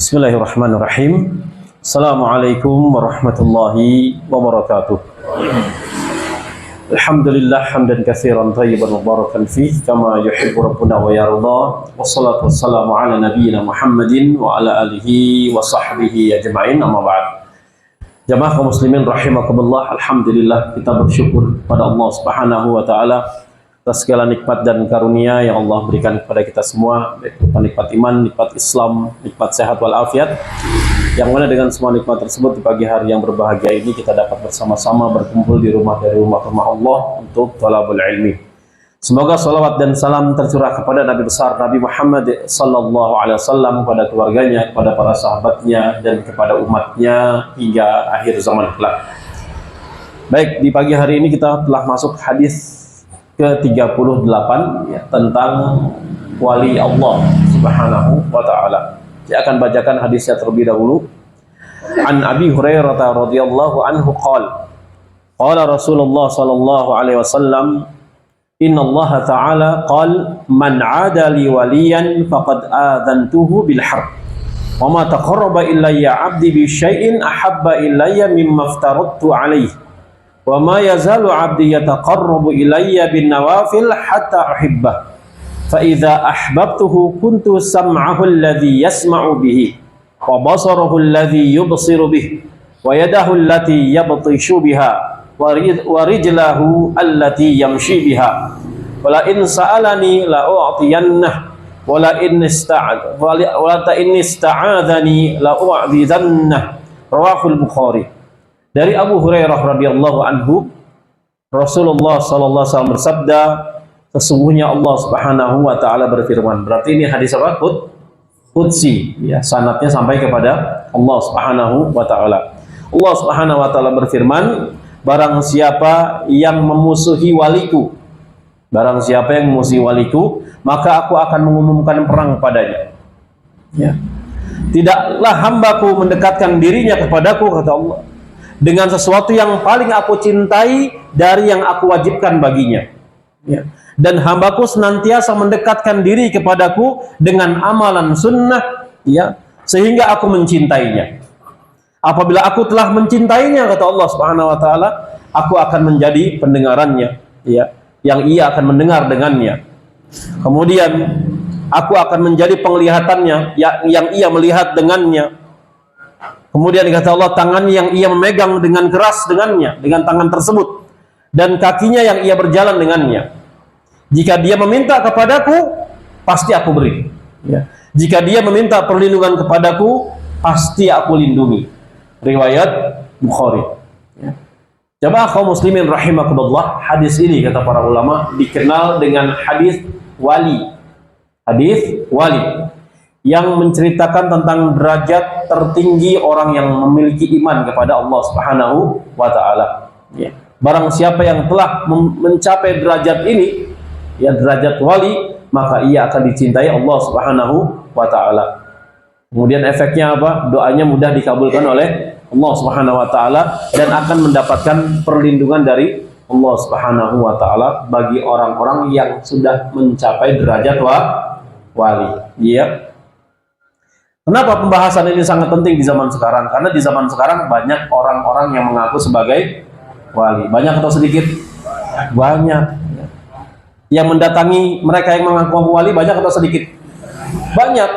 Bismillahirrahmanirrahim. Assalamualaikum warahmatullahi wabarakatuh. Alhamdulillah hamdan katsiran thayyiban mubarakan fih kama yuhibbu rabbuna wa yarda. Wassalatu wassalamu ala nabiyyina Muhammadin wa ala alihi wa sahbihi ajma'in. Amma ba'd. Jamaah kaum muslimin rahimakumullah, alhamdulillah kita bersyukur pada Allah Subhanahu wa taala atas segala nikmat dan karunia yang Allah berikan kepada kita semua, baik nikmat iman, nikmat Islam, nikmat sehat walafiat, yang mana dengan semua nikmat tersebut di pagi hari yang berbahagia ini kita dapat bersama-sama berkumpul di rumah dari rumah-rumah Allah untuk thalabul ilmi. Semoga salawat dan salam tercurah kepada Nabi besar Nabi Muhammad sallallahu alaihi wasallam, kepada keluarganya, kepada para sahabatnya, dan kepada umatnya hingga akhir zaman kelak. Baik, di pagi hari ini kita telah masuk hadis ke-38 ya, tentang wali Allah Subhanahu wa taala. Saya akan bacakan hadisnya terlebih dahulu. An Abi Hurairah radhiyallahu anhu qala qala Rasulullah sallallahu alaihi wasallam, inna Allah ta'ala qala man 'ada li waliyan faqad adzantuhu bil harb wa ma taqarraba ilayya 'abdi bi syai'in ahabba ilayya mimma aftaradtu 'alaihi wa ma yazalu 'abdi yataqarrabu ilayya bin nawafil hatta uhibbah fa idza ahbabtuhu kuntu sam'ahu alladhi yasma'u bihi wa basarahu alladhi yubsiru bihi wa yadahu allati yabtishu biha wa rijlahu allati yamshi biha wa la in sa'alani la u'tiyannah wa la in ista'adhani la u'dhidannah. Rawahul Bukhari. Dari Abu Hurairah radhiyallahu anhu, Rasulullah sallallahu alaihi wasallam bersabda, sesungguhnya Allah Subhanahu wa taala berfirman. Berarti ini hadis apa? Qudsi, ya, sanadnya sampai kepada Allah Subhanahu wa taala. Allah Subhanahu wa taala berfirman, barang siapa yang memusuhi waliku, barang siapa yang memusuhi waliku, maka aku akan mengumumkan perang padanya. Ya. Tidaklah hambaku mendekatkan dirinya kepadaku, kata Allah, dengan sesuatu yang paling aku cintai dari yang aku wajibkan baginya. Ya. Dan hambaku senantiasa mendekatkan diri kepadaku dengan amalan sunnah, ya, sehingga aku mencintainya. Apabila aku telah mencintainya, kata Allah Subhanahu wa taala, aku akan menjadi pendengarannya, ya, yang ia akan mendengar dengannya. Kemudian aku akan menjadi penglihatannya yang ia melihat dengannya. Kemudian kata Allah, tangan yang ia memegang dengan keras dengannya, dengan tangan tersebut, dan kakinya yang ia berjalan dengannya. Jika dia meminta kepadaku, pasti aku beri. Ya. Jika dia meminta perlindungan kepadaku, pasti aku lindungi. Riwayat Bukhari. Ya. Jamaah kaum muslimin rahimakumullah, hadis ini kata para ulama dikenal dengan hadis wali. Hadis wali yang menceritakan tentang derajat tertinggi orang yang memiliki iman kepada Allah Subhanahu wa taala. Ya. Barang siapa yang telah mencapai derajat ini, ya, derajat wali, maka ia akan dicintai Allah Subhanahu wa taala. Kemudian efeknya apa? Doanya mudah dikabulkan oleh Allah Subhanahu wa taala dan akan mendapatkan perlindungan dari Allah Subhanahu wa taala bagi orang-orang yang sudah mencapai derajat wali. Ya. Kenapa pembahasan ini sangat penting di zaman sekarang? Karena di zaman sekarang banyak orang-orang yang mengaku sebagai wali. Banyak atau sedikit? Banyak. Yang mendatangi mereka yang mengaku wali banyak atau sedikit? Banyak.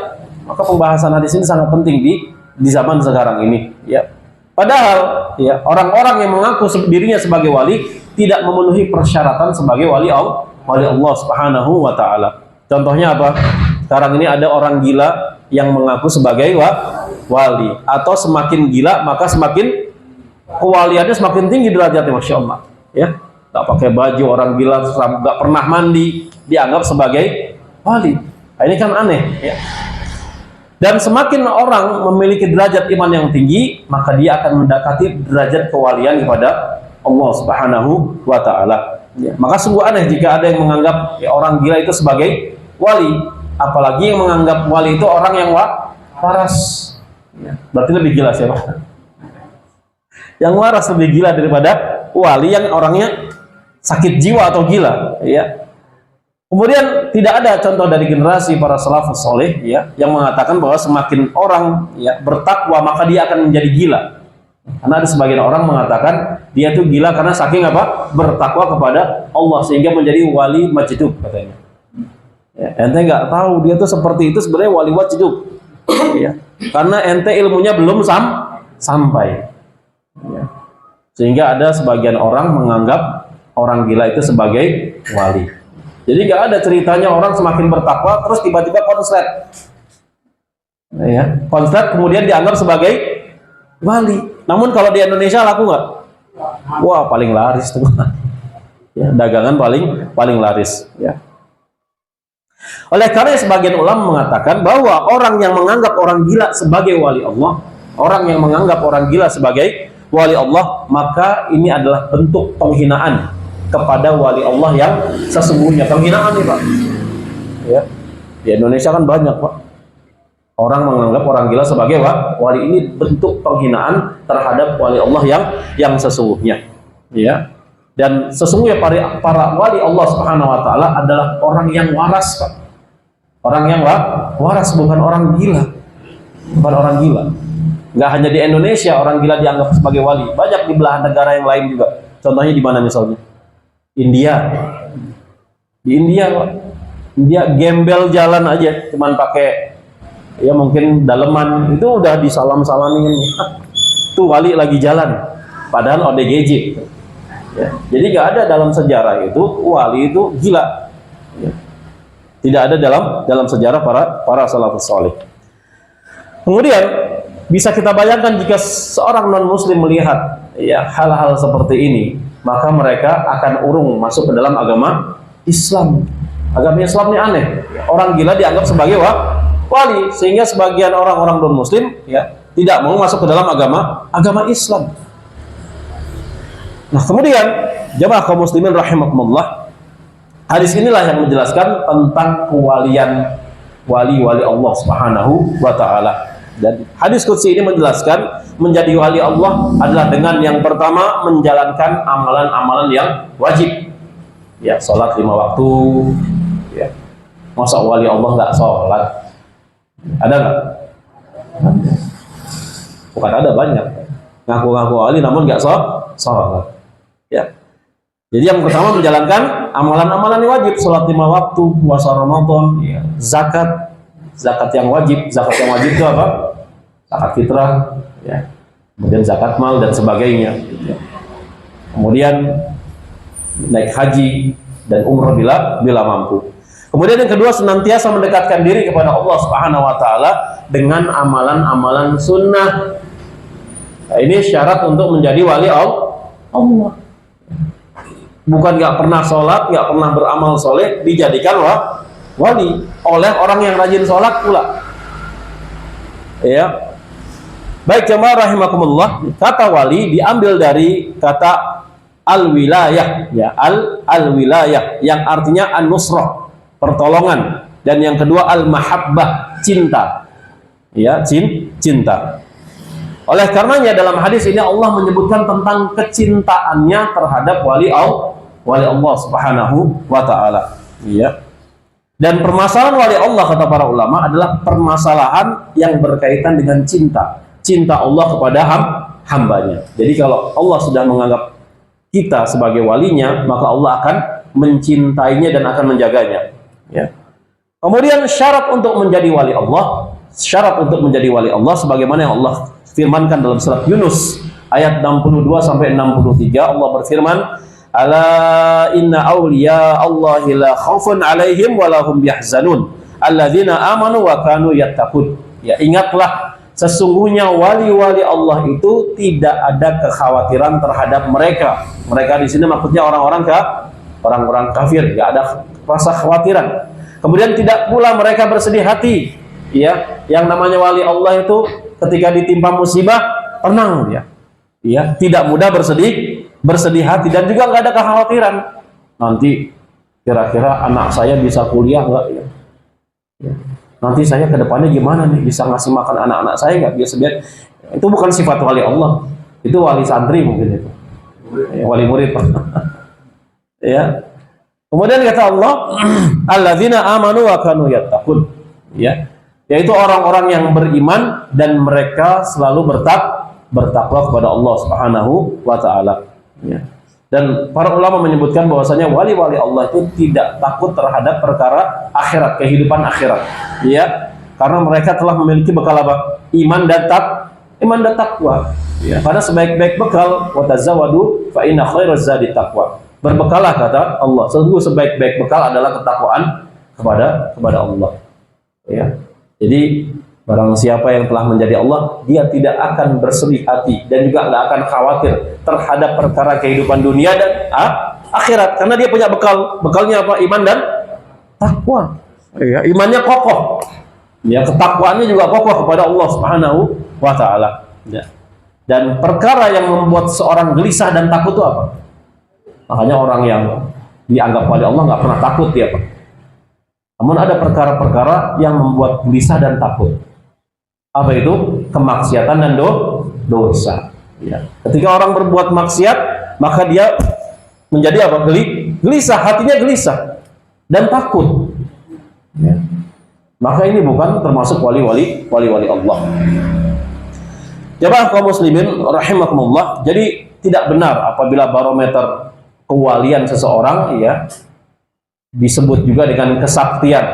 Maka pembahasan hadis ini sangat penting di zaman sekarang ini. Ya. Padahal ya, orang-orang yang mengaku dirinya sebagai wali tidak memenuhi persyaratan sebagai wali Allah Subhanahu wa taala. Contohnya apa? Sekarang ini ada orang gila yang mengaku sebagai wali, atau semakin gila maka semakin kewaliannya semakin tinggi derajatnya, masya Allah. Ya, nggak pakai baju, orang gila, nggak pernah mandi, dianggap sebagai wali. Nah, ini kan aneh. Ya. Dan semakin orang memiliki derajat iman yang tinggi, maka dia akan mendekati derajat kewalian kepada Allah Subhanahu wa taala. Ya. Maka sungguh aneh jika ada yang menganggap ya, orang gila itu sebagai wali. Apalagi yang menganggap wali itu orang yang waras. Ya, berarti lebih gila siapa? Yang waras lebih gila daripada wali yang orangnya sakit jiwa atau gila. Ya. Kemudian tidak ada contoh dari generasi para salafus soleh ya yang mengatakan bahwa semakin orang ya bertakwa maka dia akan menjadi gila. Karena ada sebagian orang mengatakan dia itu gila karena saking apa? Bertakwa kepada Allah sehingga menjadi wali majdub katanya. Ya, ente nggak tahu dia tuh seperti itu sebenarnya wali majdub. Ya. Karena ente ilmunya belum sampai. Ya. Sehingga ada sebagian orang menganggap orang gila itu sebagai wali. Jadi nggak ada ceritanya orang semakin bertakwa terus tiba-tiba konslet, ya, konslet kemudian dianggap sebagai wali. Namun kalau di Indonesia laku nggak? Wah paling laris tuh, ya, dagangan paling laris. Ya. Oleh karena sebagian ulama mengatakan bahwa orang yang menganggap orang gila sebagai wali Allah, orang yang menganggap orang gila sebagai wali Allah, maka ini adalah bentuk penghinaan kepada wali Allah yang sesungguhnya. Penghinaan nih Pak ya. Di Indonesia kan banyak Pak orang menganggap orang gila sebagai wali. Ini bentuk penghinaan terhadap wali Allah yang sesungguhnya ya. Dan sesungguhnya para wali Allah Subhanahu wa taala adalah orang yang waras Pak. Orang yang waras, bukan orang gila. Bukan orang gila. Nggak hanya di Indonesia orang gila dianggap sebagai wali, banyak di belahan negara yang lain juga. Contohnya di mana misalnya? India. Di India gembel jalan aja cuman pakai ya mungkin daleman itu udah disalam-salamin, tuh wali lagi jalan padahal ODGJ ya. Jadi nggak ada dalam sejarah itu wali itu gila ya. Tidak ada dalam sejarah para salafus saleh. Kemudian bisa kita bayangkan jika seorang non muslim melihat ya hal-hal seperti ini, maka mereka akan urung masuk ke dalam agama Islam. Agama Islam ini aneh. Orang gila dianggap sebagai wali, sehingga sebagian orang-orang non-muslim ya tidak mau masuk ke dalam agama Islam. Nah, kemudian jemaah kaum muslimin rahimakumullah, hadis inilah yang menjelaskan tentang kewalian wali-wali Allah Subhanahu wa taala. Dan hadis qudsi ini menjelaskan menjadi wali Allah adalah dengan yang pertama menjalankan amalan-amalan yang wajib. Ya, sholat 5 waktu. Ya. Masa wali Allah nggak sholat? Ada nggak? Bukan ada, banyak. Ngaku-ngaku wali namun nggak sholat. Ya. Jadi yang pertama menjalankan amalan-amalan yang wajib, sholat 5 waktu, puasa Ramadan, ya. Zakat yang wajib. Zakat yang wajib itu apa? Zakat fitrah, ya. Kemudian zakat mal dan sebagainya. Ya. Kemudian naik haji dan umrah bila mampu. Kemudian yang kedua senantiasa mendekatkan diri kepada Allah Subhanahu wa taala dengan amalan-amalan sunnah. Nah, ini syarat untuk menjadi wali Allah. Bukan nggak pernah sholat, nggak pernah beramal soleh dijadikan wali oleh orang yang rajin sholat pula. Ya, baik jemaah rahimakumullah, kata wali diambil dari kata al-wilayah, ya al-wilayah yang artinya an-nusrah, pertolongan, dan yang kedua al-mahabbah, cinta. Ya, cinta. Oleh karenanya dalam hadis ini Allah menyebutkan tentang kecintaannya terhadap wali Allah Subhanahu wa taala. Ya. Dan permasalahan wali Allah kata para ulama adalah permasalahan yang berkaitan dengan cinta Allah kepada hambanya. Jadi kalau Allah sudah menganggap kita sebagai walinya, maka Allah akan mencintainya dan akan menjaganya. Ya. Kemudian syarat untuk menjadi wali Allah, sebagaimana yang Allah firmankan dalam surat Yunus ayat 62 sampai 63, Allah berfirman, "Ala inna awliya Allahi la khaufun 'alaihim wa lahum yahzanun, alladzina amanu wa kanu yattaqun." Ya, ingatlah sesungguhnya wali-wali Allah itu tidak ada kekhawatiran terhadap mereka. Mereka di sini maksudnya orang-orang kafir, enggak ada rasa khawatiran. Kemudian tidak pula mereka bersedih hati. Ya, yang namanya wali Allah itu ketika ditimpa musibah tenang dia. Ya, tidak mudah bersedih hati dan juga nggak ada kekhawatiran. Nanti kira-kira anak saya bisa kuliah nggak ya? Ya. Nanti saya ke depannya gimana nih? Bisa ngasih makan anak-anak saya nggak? Biar itu bukan sifat wali Allah. Itu wali santri mungkin itu. Ya, wali murid. Ya. Kemudian kata Allah, alladzina amanu wa kanu yattaqun. Ya, yaitu orang-orang yang beriman dan mereka selalu bertakwa kepada Allah Subhanahu wa taala. Ya. Dan para ulama menyebutkan bahwasanya wali-wali Allah itu tidak takut terhadap perkara akhirat, kehidupan akhirat. Ya, karena mereka telah memiliki bekal apa? Iman dan takwa. Ya, karena sebaik-baik bekal wa tazawwadu fa inna khairaz zadi taqwa. Berbekalah kata Allah. Sungguh sebaik-baik bekal adalah ketakwaan kepada Allah. Ya. Jadi barang siapa yang telah menjadi Allah, dia tidak akan bersedih hati dan juga tidak akan khawatir terhadap perkara kehidupan dunia dan akhirat, karena dia punya bekal. Bekalnya apa? Iman dan takwa. Ya, imannya kokoh. Ya, ketakwaannya juga kokoh kepada Allah Subhanahu wa taala. Ya. Dan perkara yang membuat seorang gelisah dan takut itu apa? Makanya orang yang dianggap oleh Allah nggak pernah takut dia, Pak. Namun ada perkara-perkara yang membuat gelisah dan takut. Apa itu? Kemaksiatan dan dosa. Ya. Ketika orang berbuat maksiat, maka dia menjadi apa? Gelisah, hatinya gelisah dan takut. Ya. Maka ini bukan termasuk wali-wali Allah. Jemaah kaum muslimin rahimakumullah. Jadi tidak benar apabila barometer kewalian seseorang ya disebut juga dengan kesaktian.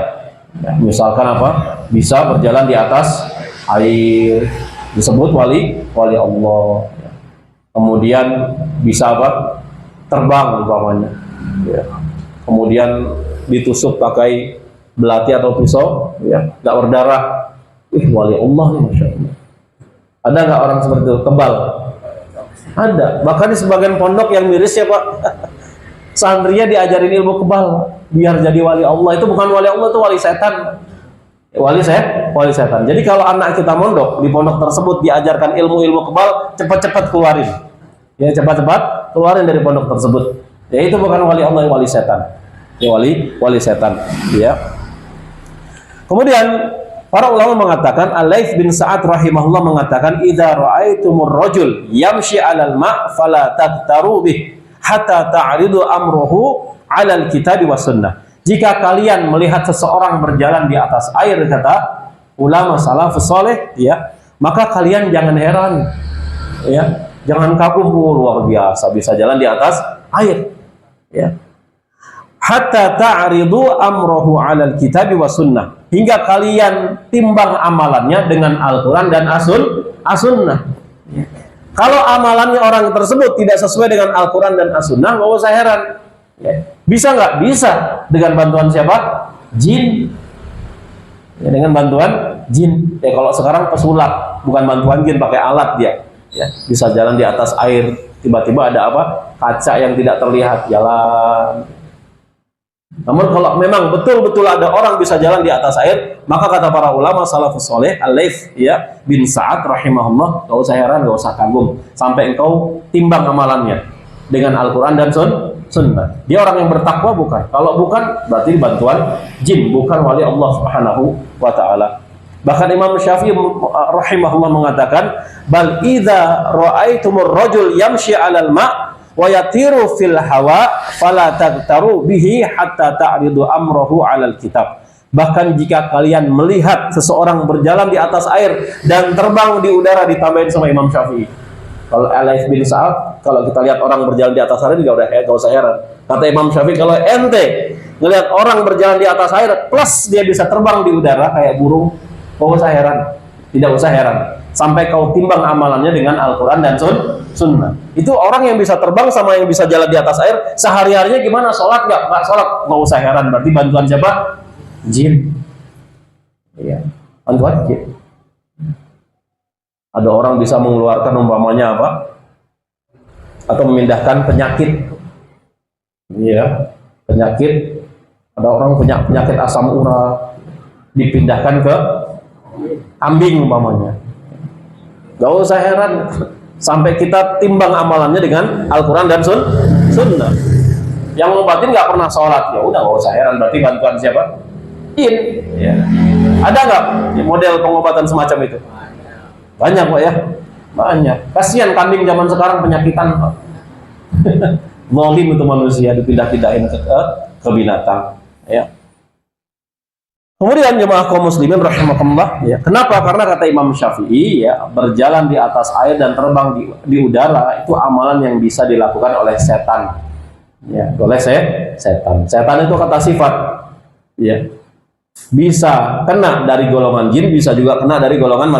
Ya, misalkan apa? Bisa berjalan di atas air, disebut wali Allah. Ya. Kemudian bisa apa? Terbang umpamanya. Ya. Kemudian ditusuk pakai belati atau pisau, ya, nggak berdarah. Wali Allah nih, masya Allah. Ada nggak orang seperti itu? Kebal? Ada. Bahkan di sebagian pondok yang miris ya Pak, santrinya diajarin ilmu kebal biar jadi wali Allah. Itu bukan wali Allah, itu wali setan. Wali setan. Jadi kalau anak kita mondok di pondok tersebut diajarkan ilmu-ilmu kebal, cepat-cepat keluarin. Ya, cepat-cepat keluarin dari pondok tersebut. Ya, itu bukan wali Allah, wali setan. Ya, wali setan. Ya. Kemudian para ulama mengatakan, Al-Laits bin Sa'ad rahimahullah mengatakan, idza ra'aitumur rajul yamshi 'alal ma' fala taqtaru bih hatta ta'ridu amruhu 'alal kitabi was sunnah. Jika kalian melihat seseorang berjalan di atas air, kata ulama salafus saleh, ya, maka kalian jangan heran, ya, jangan kagum, luar biasa bisa jalan di atas air, ya. Hatta ta'ridu amruhu 'alal kitabi was sunnah. Hingga kalian timbang amalannya dengan Al-Quran dan As-Sunnah. Kalau amalannya orang tersebut tidak sesuai dengan Al-Quran dan As-Sunnah, nggak usah heran. Ya. Bisa nggak? Bisa. Dengan bantuan siapa? Jin. Ya, dengan bantuan jin. Ya, kalau sekarang pesulap, bukan bantuan jin, pakai alat dia. Ya, bisa jalan di atas air. Tiba-tiba ada apa? Kaca yang tidak terlihat jalan. Namun kalau memang betul-betul ada orang bisa jalan di atas air, maka kata para ulama salafus saleh, Al-Laits ya bin Sa'ad rahimahullah, enggak usah heran, enggak usah kagum sampai engkau timbang amalannya dengan Al-Qur'an dan Sunnah. Dia orang yang bertakwa bukan? Kalau bukan, berarti bantuan jin, bukan wali Allah Subhanahu wa taala. Bahkan Imam Syafi'i rahimahullah mengatakan, bal idza ra'aitumur rajul yamshi 'alal ma' wa yatiru fil hawa fala taqtaru bihi hatta ta'ridu amruhu 'alal kitab. Bahkan jika kalian melihat seseorang berjalan di atas air dan terbang di udara, ditambahin sama Imam Syafi'i. Kalau Al-Laits bin Sa'ad, kalau kita lihat orang berjalan di atas air juga udah enggak usah heran. Kata Imam Syafi'i, kalau ente ngelihat orang berjalan di atas air plus dia bisa terbang di udara kayak burung, enggak usah heran. Tidak usah heran. Sampai kau timbang amalannya dengan Al-Quran dan Sunnah. Itu orang yang bisa terbang sama yang bisa jalan di atas air, sehari-harinya gimana? Sholat nggak? Nggak sholat, nggak usah heran. Berarti bantuan siapa? Jin. Iya, bantuan jin. Ada orang bisa mengeluarkan umpamanya apa? Atau memindahkan penyakit. Iya, penyakit. Ada orang punya penyakit asam urat, dipindahkan ke kambing umpamanya. Gak usah heran sampai kita timbang amalannya dengan Al-Quran dan Sunnah. Yang ngobatin nggak pernah sholat, ya udah gak usah heran, berarti bantuan siapa? Jin. Ya. Ada nggak model pengobatan semacam itu? Banyak Pak ya, banyak. Kasihan kambing zaman sekarang penyakitan Pak. Zalim itu manusia, dipindah-pindahin ke binatang. Ya. Kemudian jemaah kaum muslimin rahimakumullah, ya. Kenapa? Karena kata Imam Syafi'i, ya, berjalan di atas air dan terbang di udara itu amalan yang bisa dilakukan oleh setan. Ya, oleh setan. Setan itu kata sifat. Ya. Bisa kena dari golongan jin, bisa juga kena dari golongan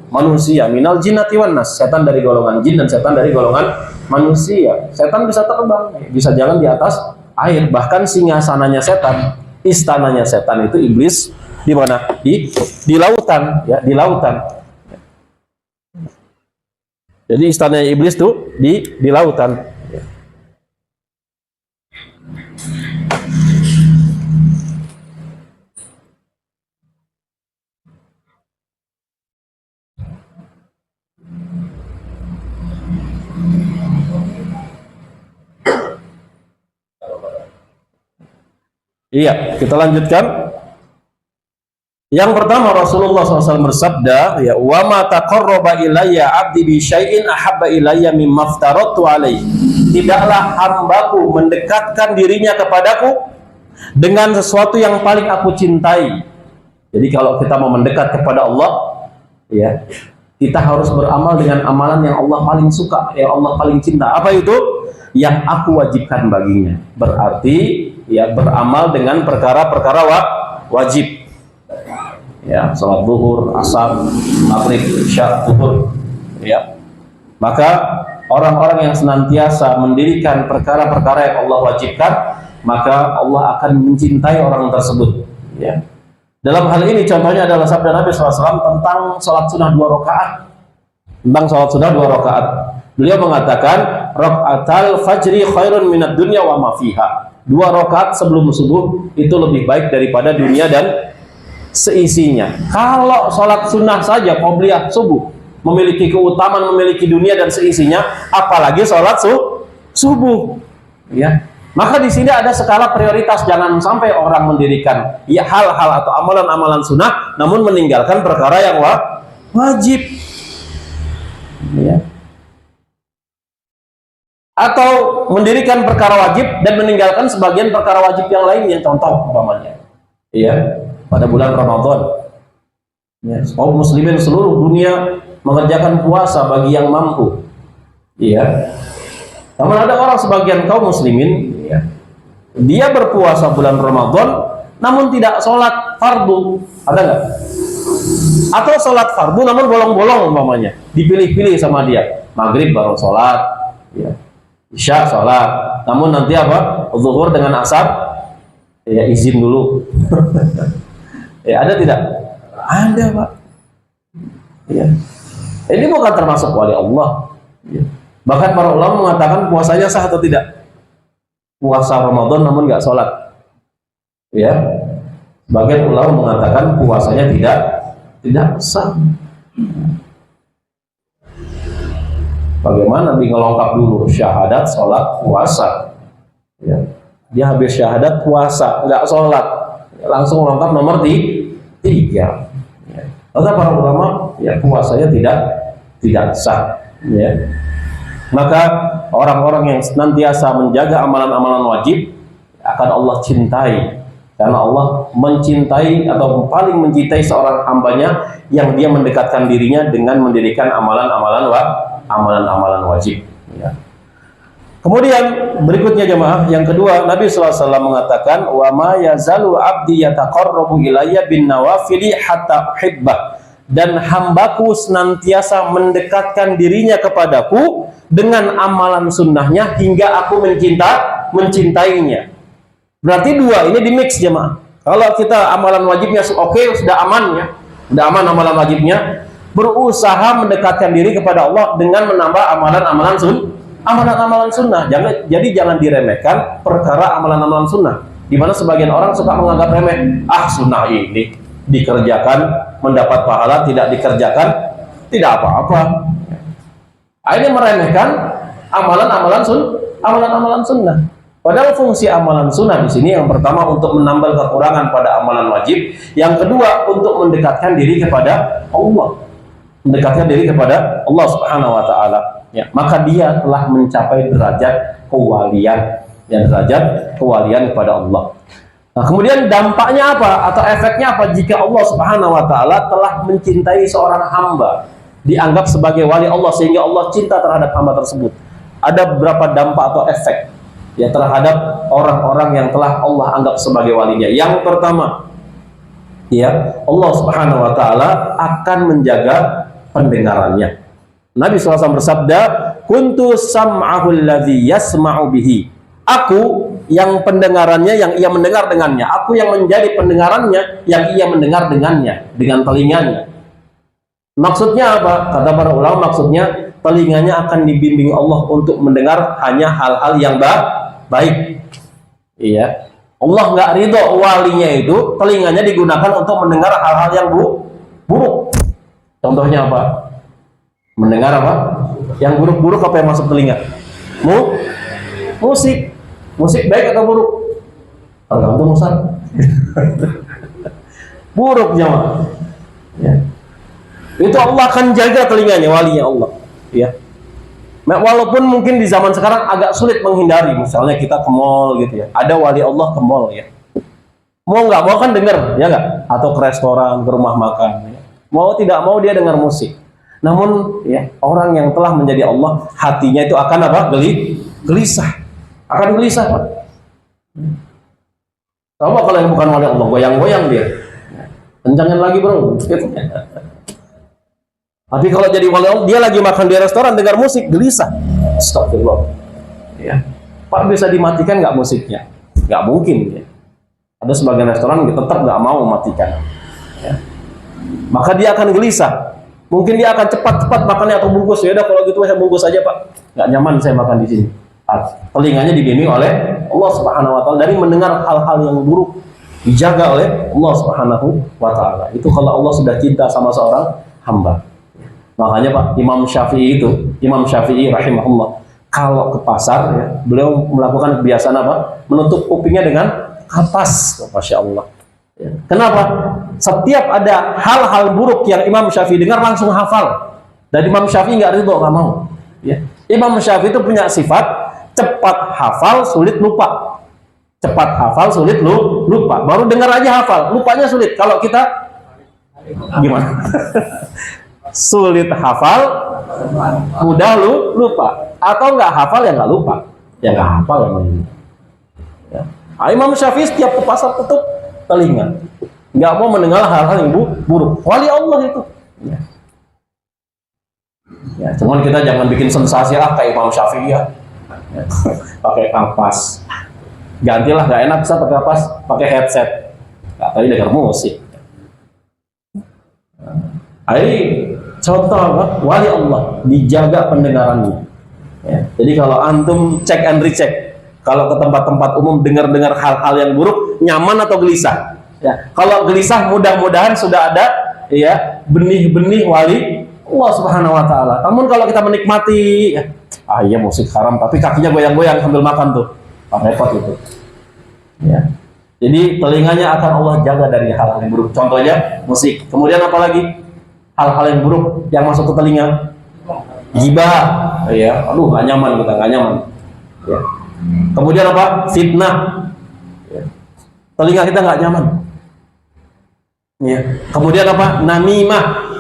manusia. Minal jinnati wan nas. Setan dari golongan jin dan setan dari golongan manusia. Setan bisa terbang, bisa jalan di atas air, bahkan singgasananya setan, istananya setan itu iblis di mana? Di lautan, ya, di lautan. Jadi istananya iblis tuh di lautan. Iya, kita lanjutkan. Yang pertama, Rasulullah SAW bersabda, ya, wa ma taqarraba ilayya 'abdi bi syai'in ahabba ilayya mimma aftaratu alaihi. Tidaklah hambaku mendekatkan dirinya kepadaku dengan sesuatu yang paling aku cintai. Jadi kalau kita mau mendekat kepada Allah, ya, kita harus beramal dengan amalan yang Allah paling suka, yang Allah paling cinta. Apa itu? Yang aku wajibkan baginya. Berarti, ya, beramal dengan perkara-perkara wajib. Ya, salat zuhur, asar, maghrib, isya, zuhur. Ya. Maka orang-orang yang senantiasa mendirikan perkara-perkara yang Allah wajibkan, maka Allah akan mencintai orang tersebut. Ya. Dalam hal ini contohnya adalah sabda Nabi SAW tentang salat sunnah 2 rakaat. Tentang salat sunnah 2 rakaat. Beliau mengatakan, rakaatal fajri khairun minad dunya wa ma fiha. 2 rakaat sebelum subuh itu lebih baik daripada dunia dan seisinya. Kalau sholat sunnah saja, qobliyah subuh, memiliki keutamaan, memiliki dunia dan seisinya, apalagi sholat subuh. Ya. Maka di sini ada skala prioritas. Jangan sampai orang mendirikan, ya, hal-hal atau amalan-amalan sunnah, namun meninggalkan perkara yang wajib. Ya. Atau mendirikan perkara wajib dan meninggalkan sebagian perkara wajib yang lainnya. Contoh umpamanya, ya, pada bulan Ramadan, ya, kaum muslimin seluruh dunia mengerjakan puasa bagi yang mampu. Ya. Namun ada orang sebagian kaum muslimin, ya, dia berpuasa bulan Ramadan namun tidak sholat fardu. Ada nggak? Atau sholat fardu namun bolong-bolong umpamanya, dipilih-pilih sama dia. Maghrib baru sholat, ya, isya sholat, namun nanti apa? Zuhur dengan asar, ya, izin dulu. Ya, ada tidak? Ada, Pak. Ya. Ini bukan termasuk wali Allah. Ya. Bahkan para ulama mengatakan puasanya sah atau tidak? Puasa Ramadan namun nggak sholat. Ya. Bagian ulama mengatakan puasanya tidak sah. Bagaimana Nabi ngelengkap dulu syahadat, sholat, puasa. Ya. Dia habis syahadat, puasa, nggak sholat, langsung lengkap nomor 3. Ya. Kata para ulama, ya, puasanya tidak sah. Ya. Maka orang-orang yang senantiasa menjaga amalan-amalan wajib akan Allah cintai, karena Allah mencintai atau paling mencintai seorang hambanya yang dia mendekatkan dirinya dengan mendirikan amalan-amalan wajib. Ya. Kemudian berikutnya jemaah, yang kedua, Nabi SAW mengatakan, wa ma yazalu abdi yataqarrabu ilayya bin nawafili hatta uhibbah. Dan hambaku senantiasa mendekatkan dirinya kepadaku dengan amalan sunnahnya hingga aku mencintainya. Berarti dua ini di mix jemaah. Kalau kita amalan wajibnya oke, sudah aman, ya, sudah aman amalan wajibnya, berusaha mendekatkan diri kepada Allah dengan menambah amalan-amalan sunnah. Jadi jangan diremehkan perkara amalan-amalan sunnah, di mana sebagian orang suka menganggap remeh. Sunnah ini dikerjakan mendapat pahala, tidak dikerjakan tidak apa-apa. Ini meremehkan amalan-amalan sunnah. Padahal fungsi amalan sunnah di sini yang pertama untuk menambal kekurangan pada amalan wajib, yang kedua untuk mendekatkan diri kepada Allah, Subhanahu wa taala. Ya, maka dia telah mencapai derajat kewalian, kepada Allah. Nah, kemudian dampaknya apa atau efeknya apa jika Allah Subhanahu wa taala telah mencintai seorang hamba, dianggap sebagai wali Allah sehingga Allah cinta terhadap hamba tersebut. Ada beberapa dampak atau efek ya terhadap orang-orang yang telah Allah anggap sebagai walinya. Yang pertama, ya, Allah Subhanahu wa taala akan menjaga pendengarannya. Nabi SAW bersabda, "Kuntu sam'ahul ladzi yasma'u bihi." Aku yang pendengarannya yang ia mendengar dengannya. Aku yang menjadi pendengarannya yang ia mendengar dengannya, dengan telinganya. Maksudnya apa? Kata para ulama, maksudnya telinganya akan dibimbing Allah untuk mendengar hanya hal-hal yang baik. Iya. Allah nggak ridho walinya itu telinganya digunakan untuk mendengar hal-hal yang buruk. Contohnya apa? Mendengar apa? Yang buruk-buruk apa yang masuk telinga? Musik. Musik baik atau buruk? Tergantung Ustaz. Buruk jemaah. Ya. Itu Allah akan jaga telinganya walinya Allah. Ya. Walaupun mungkin di zaman sekarang agak sulit menghindari, misalnya kita ke mall gitu ya. Ada wali Allah ke mall ya. Mau nggak mau kan denger, ya nggak? Atau ke restoran, ke rumah makan. Ya. Mau tidak mau dia dengar musik. Namun ya orang yang telah menjadi Allah, hatinya itu akan apa? Gelisah. Akan gelisah, Pak. Coba kalau yang bukan wali Allah, goyang-goyang dia. Kencangin lagi, bro. Tapi kalau jadi wali Allah, dia lagi makan di restoran, dengar musik, gelisah. Astagfirullah. Ya. Pak, bisa dimatikan nggak musiknya? Nggak mungkin. Ya. Ada sebagian restoran tetap nggak mau mematikan. Ya. Maka dia akan gelisah. Mungkin dia akan cepat-cepat makannya atau bungkus. Ya udah kalau gitu saya bungkus aja, Pak. Nggak nyaman saya makan di sini. Telinganya dibimbing oleh Allah Subhanahu wa taala dari mendengar hal-hal yang buruk, dijaga oleh Allah Subhanahu wa taala. Itu kalau Allah sudah cinta sama seorang hamba. Makanya Pak Imam Syafi'i rahimahullah, kalau ke pasar ya, beliau melakukan kebiasaan apa? Menutup kupingnya dengan kapas. Masya Allah. Ya. Kenapa? Setiap ada hal-hal buruk yang Imam Syafi'i dengar langsung hafal. Dan Imam Syafi'i nggak ridho, nggak mau. Ya. Imam Syafi'i itu punya sifat cepat hafal, sulit lupa. Cepat hafal, sulit lupa. Baru dengar aja hafal, lupanya sulit. Kalau kita gimana? Sulit hafal, mudah lupa. Atau nggak hafal ya nggak lupa. Ya nggak hafal ya. Ya. Imam Syafi'i setiap ke pasar tutup telinga. Nggak mau mendengar hal-hal yang buruk. Wali Allah itu. Ya. Ya, cuman kita jangan bikin sensasi kayak Imam Syafi'i ya. Pakai kapas, gantilah, nggak enak bisa pakai kapas, pakai headset, nggak tadi dengar musik. Ini contoh apa? Wali Allah dijaga pendengarannya. Ya. Jadi kalau antum cek and recheck, kalau ke tempat-tempat umum dengar-dengar hal-hal yang buruk, nyaman atau gelisah? Ya. Kalau gelisah, mudah-mudahan sudah ada ya benih-benih wali Allah Subhanahu wa taala. Namun kalau kita menikmati ya, iya musik haram tapi kakinya goyang-goyang sambil makan tuh. Repot itu. Ya. Jadi telinganya akan Allah jaga dari hal-hal yang buruk. Contohnya musik. Kemudian apa lagi? Hal-hal yang buruk yang masuk ke telinga. Gibah. Ya, aduh nggak nyaman kita, nggak nyaman. Ya. Kemudian apa? Fitnah. Ya. Telinga kita nggak nyaman. Ya. Kemudian apa? Namimah.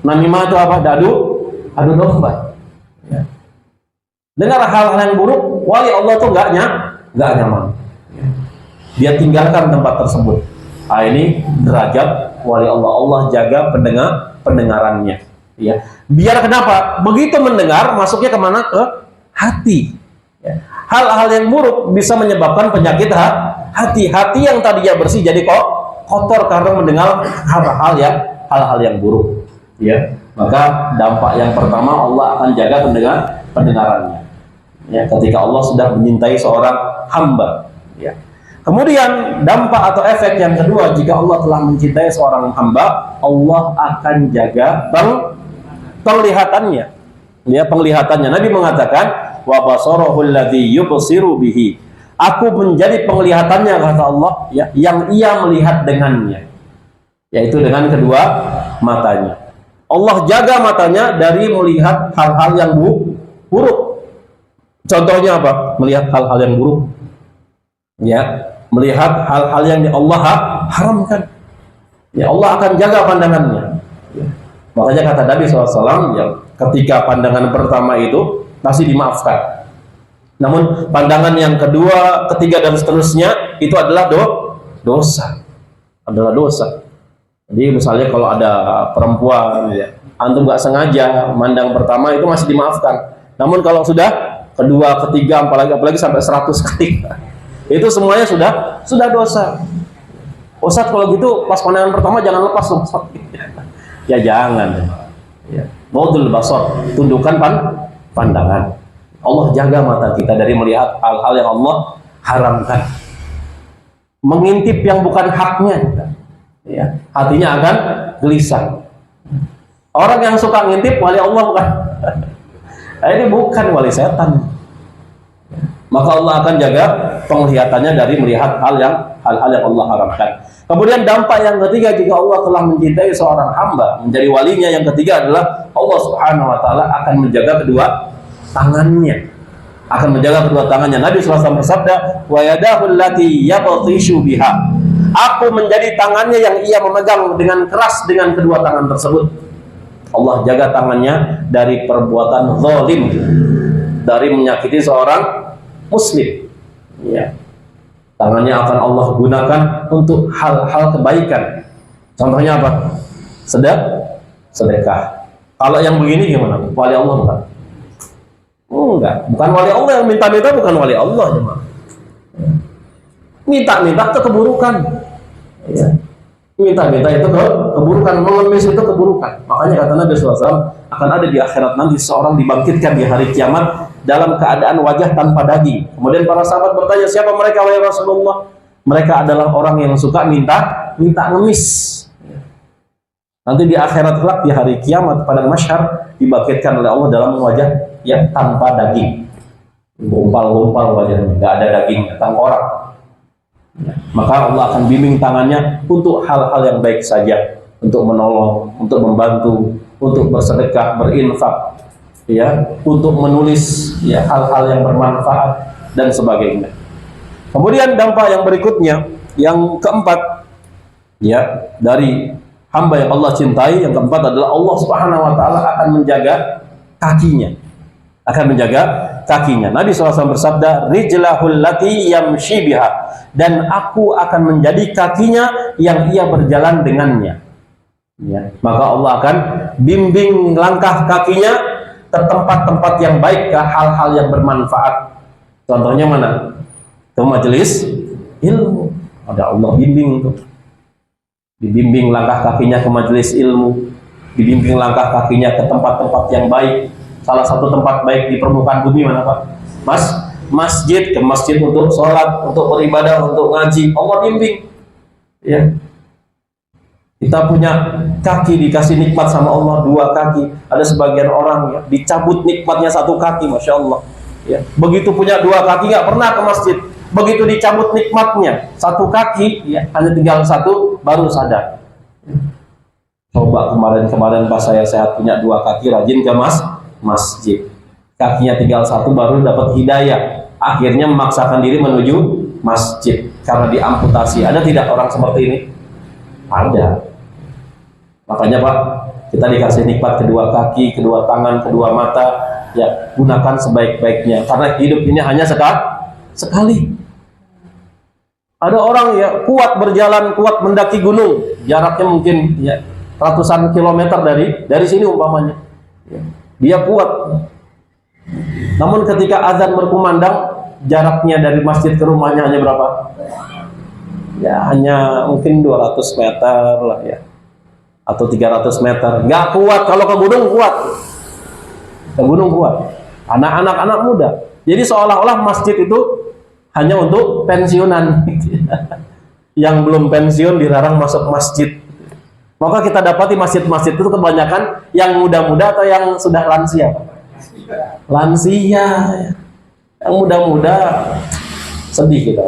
Namimah itu apa? Adu domba. Ya. Dengar hal-hal yang buruk, wali Allah tuh nggak nyaman. Ya. Dia tinggalkan tempat tersebut. Nah, ini derajat wali Allah. Allah jaga pendengarannya. Ya. Biar kenapa? Begitu mendengar, masuknya kemana? Ke hati. Ya. Hal-hal yang buruk bisa menyebabkan penyakit hati. Hati yang tadinya bersih jadi kotor karena mendengar hal-hal yang buruk. Ya, maka dampak yang pertama Allah akan jaga pendengarannya. Ya, ketika Allah sudah menyintai seorang hamba. Ya. Kemudian dampak atau efek yang kedua, jika Allah telah mencintai seorang hamba, Allah akan jaga penglihatannya. Ya, penglihatannya. Nabi mengatakan, wa basarahu alladzi yubsiru bihi. Aku menjadi penglihatannya, kata Allah, ya, yang ia melihat dengannya, yaitu dengan kedua matanya. Allah jaga matanya dari melihat hal-hal yang buruk. Contohnya apa? Melihat hal-hal yang buruk. Ya, melihat hal-hal yang Allah haramkan. Ya, Allah akan jaga pandangannya. Ya. Makanya kata Nabi SAW, ya, ketika pandangan pertama itu masih dimaafkan. Namun pandangan yang kedua, ketiga dan seterusnya itu adalah dosa. Adalah dosa. Jadi misalnya kalau ada perempuan, ya, antum nggak sengaja mandang pertama itu masih dimaafkan. Namun kalau sudah kedua, ketiga, apalagi sampai 100 kali, itu semuanya sudah dosa. Ustaz kalau gitu pas pandangan pertama jangan lepas dong. Ya jangan. Ya. Modul basar, tundukkan pandangan. Allah jaga mata kita dari melihat hal-hal yang Allah haramkan. Mengintip yang bukan haknya, ya, hatinya akan gelisah. Orang yang suka ngintip wali Allah bukan. Ini bukan wali setan. Maka Allah akan jaga penglihatannya dari melihat hal-hal yang Allah haramkan. Kemudian dampak yang ketiga, jika Allah telah mencintai seorang hamba menjadi walinya, yang ketiga adalah Allah Subhanahu wa taala akan menjaga kedua tangannya. Akan menjaga kedua tangannya. Nabi SAW bersabda, "Wa yadahu allati yabtishu biha." Aku menjadi tangannya yang ia memegang dengan keras dengan kedua tangan tersebut. Allah jaga tangannya dari perbuatan zalim, dari menyakiti seorang muslim. Ya. Tangannya akan Allah gunakan untuk hal-hal kebaikan. Contohnya apa? Sedekah. Kalau yang begini gimana? Wali Allah bukan? Enggak, bukan wali Allah. Yang minta-minta bukan wali Allah, jemaah. Minta-minta itu keburukan. Ya. Minta-minta itu keburukan, mengemis itu keburukan. Makanya kata Nabi SAW, akan ada di akhirat nanti seorang dibangkitkan di hari kiamat dalam keadaan wajah tanpa daging. Kemudian para sahabat bertanya, siapa mereka wahai Rasulullah? Mereka adalah orang yang suka minta ngemis. Nanti di akhirat kelak di hari kiamat pada mahsyar dibangkitkan oleh Allah dalam wajah yang tanpa daging. Gumpal-gumpal wajahnya, nggak ada daging, tengkorak. Maka Allah akan bimbing tangannya untuk hal-hal yang baik saja, untuk menolong, untuk membantu, untuk bersedekah, berinfak, ya, untuk menulis, ya, hal-hal yang bermanfaat dan sebagainya. Kemudian dampak yang berikutnya, yang keempat, ya, dari hamba yang Allah cintai, yang keempat adalah Allah Subhanahu wa taala akan menjaga kakinya. Akan menjaga kakinya. Nabi SAW bersabda, "Rijlahul lati yamshi biha." Dan aku akan menjadi kakinya yang ia berjalan dengannya. Ya. Maka Allah akan bimbing langkah kakinya ke tempat-tempat yang baik, ke hal-hal yang bermanfaat. Contohnya mana? Ke majelis ilmu. Ada Allah bimbing tuh. Dibimbing langkah kakinya ke majelis ilmu, dibimbing langkah kakinya ke tempat-tempat yang baik. Salah satu tempat baik di permukaan bumi mana, Pak? Masjid, ke masjid untuk sholat, untuk beribadah, untuk ngaji. Allah bimbing. Ya. Kita punya kaki dikasih nikmat sama Allah, dua kaki. Ada sebagian orang, ya, dicabut nikmatnya satu kaki, masya Allah. Ya. Begitu punya dua kaki nggak pernah ke masjid. Begitu dicabut nikmatnya satu kaki, ya, hanya tinggal satu, baru sadar. Coba kemarin pas saya sehat punya dua kaki, rajin ke masjid. Kakinya tinggal satu, baru dapat hidayah. Akhirnya memaksakan diri menuju masjid karena diamputasi. Ada tidak orang seperti ini? Ada. Makanya Pak, kita dikasih nikmat kedua kaki, kedua tangan, kedua mata, ya, gunakan sebaik-baiknya karena hidup ini hanya sekali. Ada orang, ya, kuat berjalan, kuat mendaki gunung, jaraknya mungkin, ya, ratusan kilometer dari sini umpamanya. Ya, dia kuat. Namun ketika azan berkumandang, jaraknya dari masjid ke rumahnya hanya berapa? Ya, hanya mungkin 200 meter lah, ya, atau 300 meter. Nggak kuat. Kalau ke gunung kuat. Ke gunung kuat. Anak-anak muda. Jadi seolah-olah masjid itu hanya untuk pensiunan. Yang belum pensiun dilarang masuk masjid. Maka kita dapati masjid-masjid itu kebanyakan yang muda-muda atau yang sudah lansia. Lansia. Yang muda-muda sedih kita.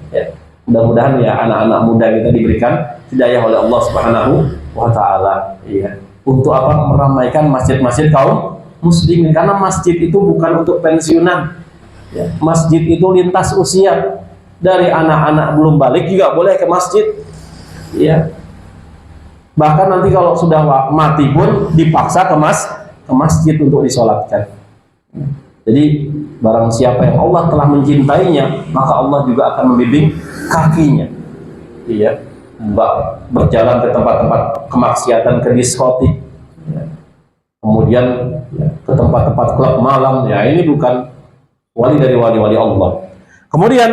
Ya. Mudah-mudahan, ya, anak-anak muda kita diberikan hidayah oleh Allah Subhanahu wa taala, ya, untuk apa? Meramaikan masjid-masjid kaum muslimin, karena masjid itu bukan untuk pensiunan, ya. Masjid itu lintas usia. dari anak-anak belum balik juga boleh ke masjid. Ya. Bahkan nanti kalau sudah mati pun dipaksa ke masjid untuk disolatkan. Jadi barang siapa yang Allah telah mencintainya, maka Allah juga akan membimbing kakinya. Iya, berjalan ke tempat-tempat kemaksiatan, ke diskotik, ya. Kemudian ya, ke tempat-tempat klub malam. Ya, ini bukan wali dari wali-wali Allah. Kemudian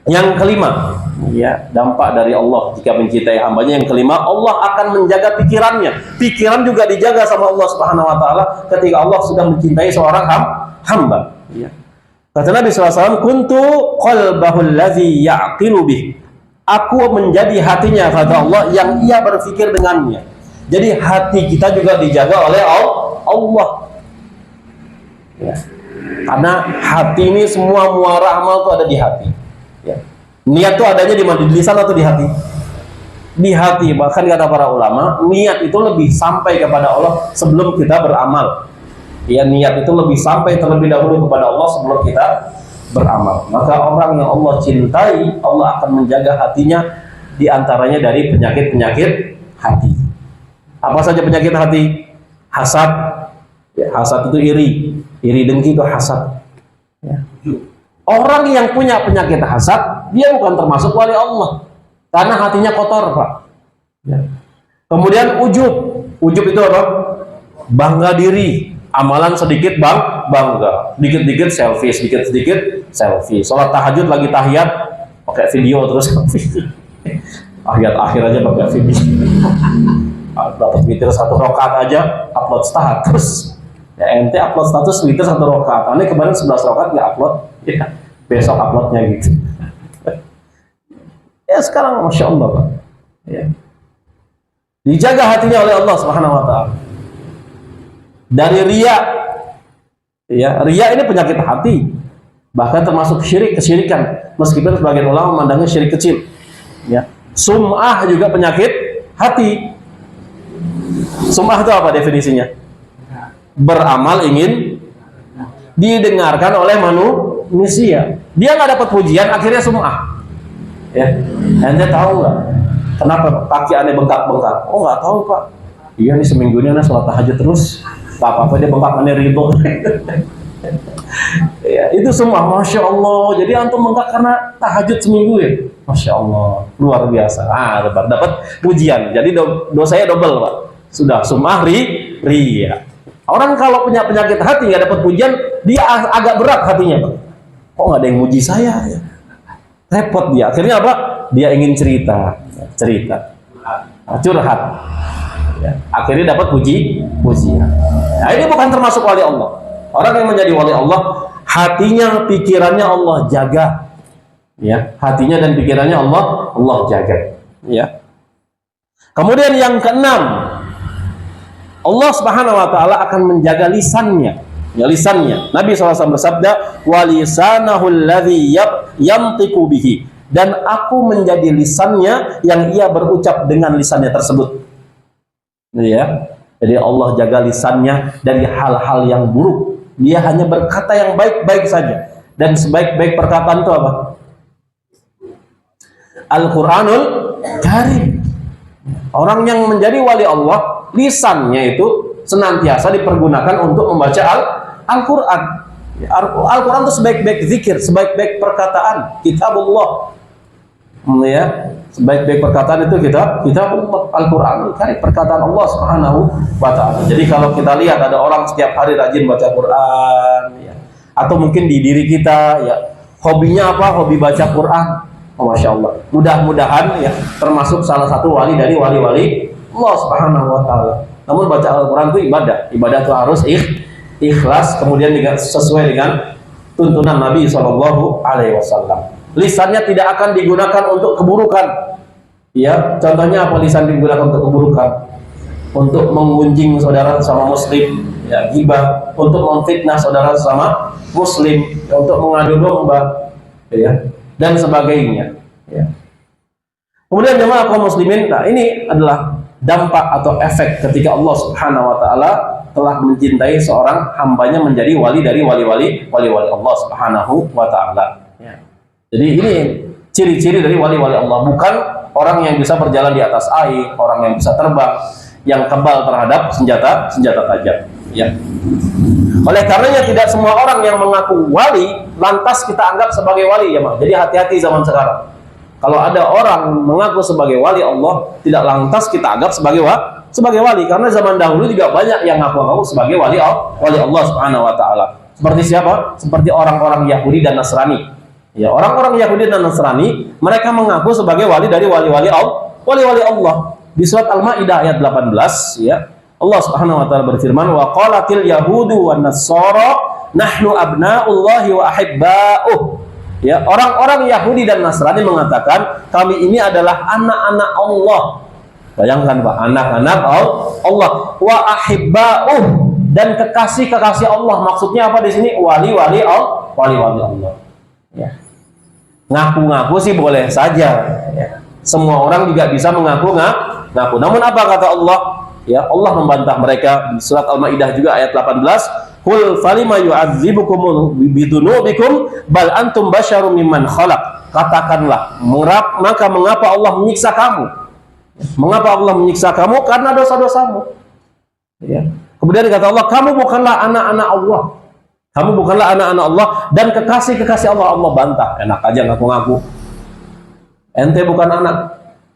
yang kelima, ya, dampak dari Allah jika mencintai hambanya. Yang kelima, Allah akan menjaga pikirannya. Pikiran juga dijaga sama Allah Subhanahu Wa Taala ketika Allah sudah mencintai seorang hamba. Ya. Kata Nabi SAW, kuntu qalbahul ladzi ya'qilu bih. Aku menjadi hatinya, kata Allah, yang ia berpikir dengannya. Jadi hati kita juga dijaga oleh Allah. Ya. Karena hati ini semua muara amal itu ada di hati. Ya. Niat itu adanya di mana? Di lisan atau di hati? Di hati. Bahkan kata para ulama, niat itu lebih sampai kepada Allah sebelum kita beramal. Ya, niat itu lebih sampai terlebih dahulu kepada Allah sebelum kita beramal. Maka orang yang Allah cintai, Allah akan menjaga hatinya, diantaranya dari penyakit-penyakit hati. Apa saja penyakit hati? Hasad. Ya, hasad itu iri dengki itu hasad. Ya. Orang yang punya penyakit hasad, dia bukan termasuk wali Allah, karena hatinya kotor, Pak. Ya. Kemudian ujub itu apa? Bangga diri. Amalan sedikit bangga, dikit-dikit selfie, sedikit-sedikit selfie. Sholat tahajud lagi tahiyat pakai video terus. Tahiyat akhir aja pakai video. Dapat witir 1 rakaat aja upload status. Ya, ente upload status witir 1 rakaat. Ane kemarin 11 rakaat nggak upload. Ya, besok uploadnya gitu. Ya sekarang masya Allah, Pak. Ya. Dijaga hatinya oleh Allah Subhanahu Wa Taala. Dari riya, ya, riya ini penyakit hati, bahkan termasuk kesyirikan, meskipun sebagian ulama memandangnya syirik kecil. Ya. Sum'ah juga penyakit hati. Sum'ah itu apa definisinya? Beramal ingin didengarkan oleh manusia. Dia nggak dapat pujian, akhirnya sum'ah. Ya, ente tahu nggak? Kenapa kaki aneh bengkak-bengkak? Oh nggak tahu, Pak. Iya nih seminggu ini aneh sholat tahajud terus. Apa-apa dia bengkak, aneh ridho. Ya, itu semua, masya Allah. Jadi antum bengkak karena tahajud seminggu ya, masya Allah, luar biasa. Dapat pujian. Jadi dosanya double, Pak. Sudah sum'ah riya. Orang kalau punya penyakit hati nggak dapat pujian, dia agak berat hatinya, Pak. Kok nggak ada yang muji saya? Ya? Repot dia. Akhirnya apa? Dia ingin cerita, curhat. Ya, akhirnya dapat pujian. Nah, ini bukan termasuk wali Allah. Orang yang menjadi wali Allah, hatinya, pikirannya Allah jaga. Ya, hatinya dan pikirannya Allah jaga. Ya. Kemudian yang keenam, Allah Subhanahu Wa Taala akan menjaga lisannya. Ya, lisannya. Nabi SAW bersabda, "Walisanahul ladzi yantiqu bihi." Dan aku menjadi lisannya yang ia berucap dengan lisannya tersebut. Ya, jadi Allah jaga lisannya dari hal-hal yang buruk. Dia hanya berkata yang baik-baik saja. Dan sebaik-baik perkataan itu apa? Al-Quranul Karim. Orang yang menjadi wali Allah, lisannya itu senantiasa dipergunakan untuk membaca Al-Quran. Al-Quran itu sebaik-baik zikir, sebaik-baik perkataan. Kitabullah. Ya, sebaik-baik perkataan itu kitab Al-Quran, perkataan Allah Subhanahu Wa Taala. Jadi kalau kita lihat ada orang setiap hari rajin baca Quran, ya, atau mungkin di diri kita, ya, hobinya apa? Hobi baca Quran. Oh, masya Allah. Mudah-mudahan ya termasuk salah satu wali dari wali-wali Allah Subhanahu Wa Taala. Namun baca Al-Quran itu ibadah itu harus ikhlas, kemudian sesuai dengan tuntunan Nabi SAW. Lisannya tidak akan digunakan untuk keburukan. Ya, contohnya apa lisan digunakan untuk keburukan? Untuk menggunjing saudara sama muslim, ya, ghibah, untuk memfitnah saudara sama muslim, untuk mengadu domba, ya, dan sebagainya. Ya. Kemudian jemaah kaum muslimin, nah ini adalah dampak atau efek ketika Allah Subhanahu Wa Taala telah mencintai seorang hambanya menjadi wali dari wali-wali Allah Subhanahu Wa Taala. Ya. Jadi ini ciri-ciri dari wali-wali Allah, bukan orang yang bisa berjalan di atas air, orang yang bisa terbang, yang kebal terhadap senjata tajam. Ya. Oleh karenanya tidak semua orang yang mengaku wali lantas kita anggap sebagai wali, ya, Mas. Jadi hati-hati zaman sekarang. Kalau ada orang mengaku sebagai wali Allah, tidak lantas kita anggap sebagai wali, karena zaman dahulu juga banyak yang ngaku-ngaku sebagai wali Allah Subhanahu wa taala. Seperti siapa? Seperti orang-orang Yahudi dan Nasrani. Ya, orang-orang Yahudi dan Nasrani, mereka mengaku sebagai wali dari wali-wali Allah. Di surat Al-Maidah ayat 18, ya. Allah Subhanahu wa taala berfirman, "Wa qalatil yahudu wan nasara nahnu abna'ullahi wa ahibba'uh." Ya, orang-orang Yahudi dan Nasrani mengatakan, kami ini adalah anak-anak Allah. Bayangkan, Pak, anak-anak Allah, wa ahibba'uh, dan kekasih-kekasih Allah. Maksudnya apa di sini? Wali-wali Allah. Ya. Ngaku-ngaku sih boleh saja. Ya. Semua orang juga bisa mengaku. Namun apa kata Allah? Ya, Allah membantah mereka di surat Al-Maidah juga ayat 18. Qul falima yu'adzibukum bidunubikum bal antum basyarum mimman khalaq. Katakanlah, maka mengapa Allah menyiksa kamu? Mengapa Allah menyiksa kamu? Karena dosa-dosamu. Ya. Kemudian kata Allah, kamu bukanlah anak-anak Allah. Kamu bukanlah anak-anak Allah dan kekasih-kekasih Allah. Allah bantah. Enak aja ngaku-ngaku. Ente bukan anak.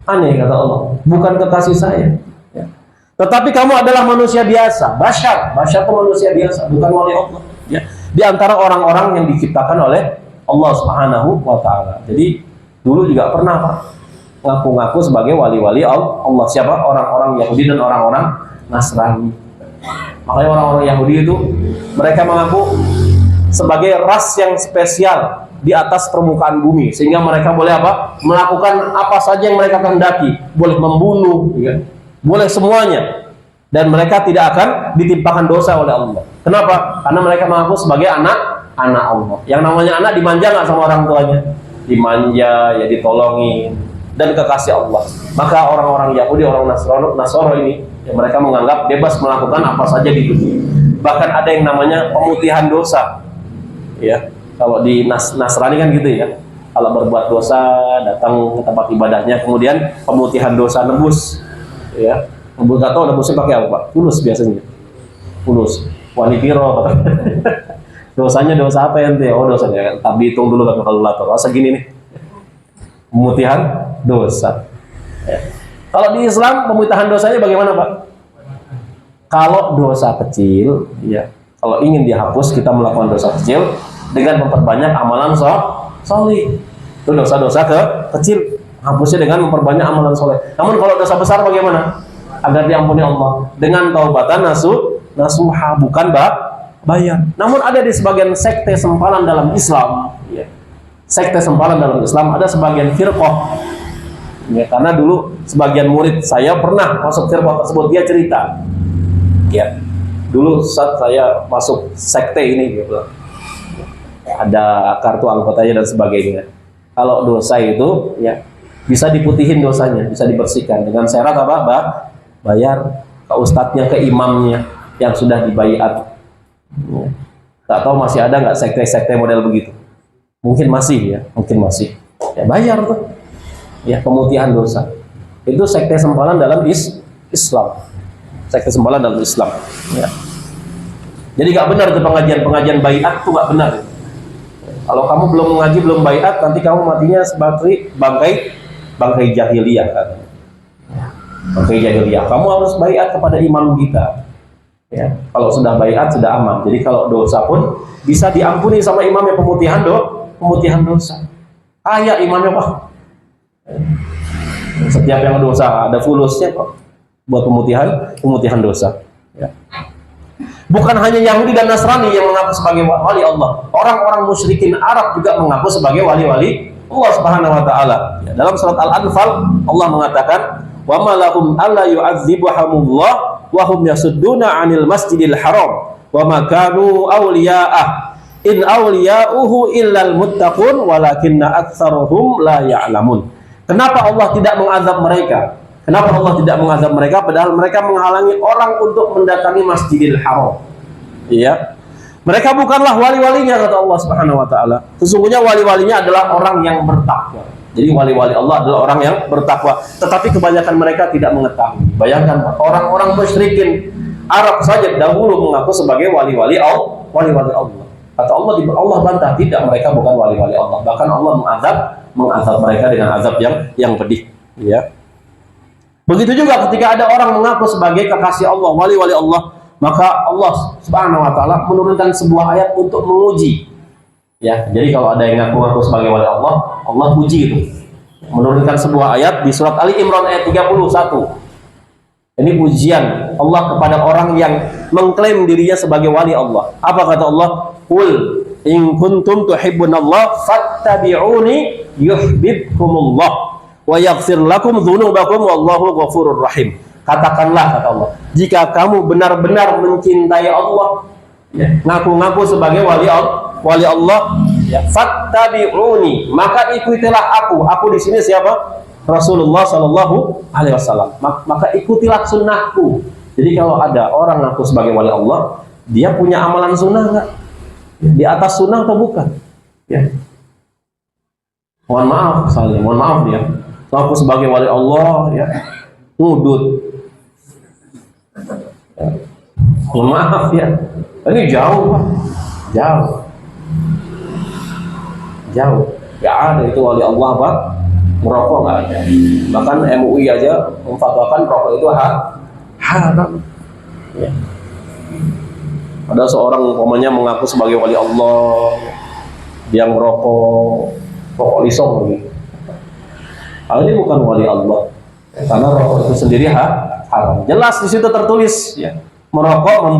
Aneh kata Allah. Bukan kekasih saya. Ya. Tetapi kamu adalah manusia biasa. Basyar itu manusia biasa, bukan wali Allah. Ya. Di antara orang-orang yang diciptakan oleh Allah Subhanahu wa taala. Jadi dulu juga pernah, Pak, ngaku-ngaku sebagai wali-wali Allah. Siapa? Orang-orang Yahudi dan orang-orang Nasrani. Makanya orang-orang Yahudi itu mereka mengaku sebagai ras yang spesial di atas permukaan bumi, sehingga mereka boleh apa? Melakukan apa saja yang mereka kehendaki, boleh membunuh, ya. Boleh semuanya, dan mereka tidak akan ditimpakan dosa oleh Allah. Kenapa? Karena mereka mengaku sebagai anak Allah. Yang namanya anak dimanja nggak sama orang tuanya? Dimanja, ya, ditolongin, dan kekasih Allah. Maka orang-orang Yahudi, orang Nasoro ini, ya, mereka menganggap bebas melakukan apa saja di dunia. Bahkan ada yang namanya pemutihan dosa. Ya, kalau di Nasrani kan gitu ya. Kalau berbuat dosa, datang ke tempat ibadahnya, kemudian pemutihan dosa, nebus. Ya, nebus, nggak tahu nebusnya pakai apa, Pak? Fulus biasanya. Fulus. Wanipiro. Dosanya dosa apa ya? Oh, dosanya. Tapi hitung dulu kan kalkulator. Oh, segini nih. Pemutihan dosa. Ya. Kalau di Islam pemutihan dosanya bagaimana, Pak? Kalau dosa kecil, ya, kalau ingin dihapus, kita melakukan dosa kecil dengan memperbanyak amalan soleh. Itu dosa-dosa kecil, hapusnya dengan memperbanyak amalan soleh. Namun kalau dosa besar bagaimana? Agar diampuni Allah dengan taubatan nasuha, bukan bayar. Namun ada di sebagian sekte sempalan dalam Islam, ya. Sekte sempalan dalam Islam ada sebagian firqah. Ya, karena dulu sebagian murid saya pernah masuk firqah tersebut, dia cerita. Ya, dulu saat saya masuk sekte ini, gitu, ada kartu anggotanya dan sebagainya. Kalau dosa itu, ya, bisa diputihin dosanya, bisa dibersihkan dengan syarat apa? Bayar ke ustadznya, ke imamnya yang sudah dibaiat. Ya. Tak tahu masih ada nggak sekte-sekte model begitu? Mungkin masih, ya, mungkin masih. Ya, bayar tuh. Ya, pemutihan dosa. Itu sekte sempalan dalam Islam. Sekte sempalan dalam Islam. Ya. Jadi nggak benar itu pengajian baiat, itu nggak benar. Kalau kamu belum mengaji, belum baiat, nanti kamu matinya sebagai bangkai jahiliyah, kan? Bangkai jahiliyah. Kamu harus baiat kepada imam kita. Ya. Kalau sudah baiat sudah aman. Jadi kalau dosa pun bisa diampuni sama imamnya, pemutihan dosa. Ya imamnya, Pak. Setiap yang dosa ada fulusnya, Pak, buat pemutihan dosa. Ya. Bukan hanya Yahudi dan Nasrani yang mengaku sebagai wali Allah. Orang-orang musyrikin Arab juga mengaku sebagai wali-wali Allah Subhanahu wa taala. Ya, dalam surat Al-Anfal Allah mengatakan, "Wa ma lahum alla yu'adzibuhumullah wa hum yasudduna 'anil masjidil haram wa ma kanu awliya'ah in awliya'uhu illal muttaqun walakinna aktsaruhum la ya'lamun." Kenapa Allah tidak mengazab mereka? Kenapa Allah tidak mengazab mereka padahal mereka menghalangi orang untuk mendatangi Masjidil Haram? Ya. Mereka bukanlah wali-walinya, kata Allah Subhanahu wa taala. Sesungguhnya wali-walinya adalah orang yang bertakwa. Jadi wali-wali Allah adalah orang yang bertakwa. Tetapi kebanyakan mereka tidak mengetahui. Bayangkan orang-orang musyrikin Arab saja dahulu mengaku sebagai wali-wali Allah. Wali-wali Allah. Kata Allah bantah, tidak, mereka bukan wali-wali Allah. Bahkan Allah mengazab mereka dengan azab yang pedih. Ya. Begitu juga ketika ada orang mengaku sebagai kekasih Allah, wali-wali Allah, maka Allah Subhanahu wa taala menurunkan sebuah ayat untuk menguji. Ya, jadi kalau ada yang ngaku-ngaku sebagai wali Allah, Allah uji itu. Menurunkan sebuah ayat di surat Ali Imran ayat 31. Ini ujian Allah kepada orang yang mengklaim dirinya sebagai wali Allah. Apa kata Allah? Qul in kuntum tuhibbunallah fattabi'uni yuhibbukumullah wa yaghfir lakum dzunubakum wallahu ghafurur rahim. Katakanlah, kata Allah, jika kamu benar-benar mencintai Allah, ya, ngaku-ngaku sebagai wali Allah, ya, fattabi'uni, maka ikutilah aku. Aku di sini siapa? Rasulullah Shallallahu Alaihi Wasallam. Maka ikutilah sunnahku. Jadi kalau ada orang ngaku sebagai wali Allah, dia punya amalan sunnah nggak? Di atas sunnah atau bukan? Ya. Mohon maaf dia ngaku sebagai wali Allah, ya, ngudut. Ya. Mohon maaf ya, ini jauh Pak. Jauh. Gak ada itu wali Allah Pak. Merokok nggak ada. Bahkan MUI aja memfatwakan rokok itu haram. Ya. Ada seorang umpamanya mengaku sebagai wali Allah, dia rokok lisong gitu. Hal ini bukan wali Allah, karena rokok itu sendiri haram. Jelas di situ tertulis, ya, merokok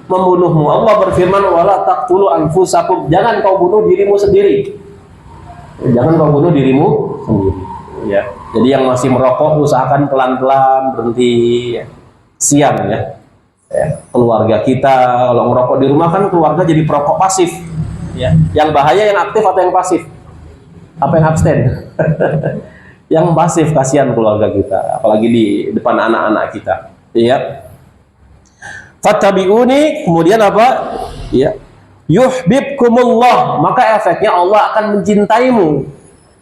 membunuhmu. Allah berfirman, wala taqtulu anfusakum, jangan kau bunuh dirimu sendiri. Jangan kau bunuh dirimu sendiri. Ya. Jadi yang masih merokok usahakan pelan-pelan berhenti, ya. Siang ya. Ya. Keluarga kita kalau merokok di rumah kan keluarga jadi perokok pasif. Ya. Yang bahaya yang aktif atau yang pasif? Apa yang abstain? Yang pasif, kasihan keluarga kita, apalagi di depan anak-anak kita. Ya. Fattabi'uni, kemudian apa? Ya. Yuhibbukumullah, maka efeknya Allah akan mencintaimu.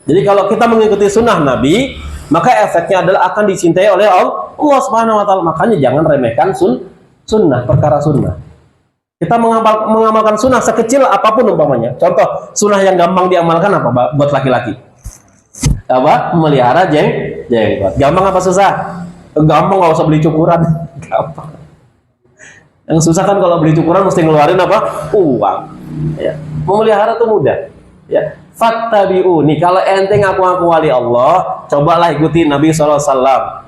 Jadi kalau kita mengikuti sunnah Nabi, maka efeknya adalah akan dicintai oleh Allah Subhanahu wa taala. Makanya jangan remehkan sunnah, perkara sunnah. Kita mengamalkan sunnah sekecil apapun umpamanya. Contoh, sunnah yang gampang diamalkan apa buat laki-laki? Apa? Memelihara jenggot. Gampang apa susah? Gampang, nggak usah beli cukuran. Gampang. Yang susah kan kalau beli cukuran mesti ngeluarin apa? Uang. Ya. Memelihara itu mudah. Ya. Fattabi'uni, kalau ente ngaku-ngaku wali Allah, cobalah ikuti Nabi SAW.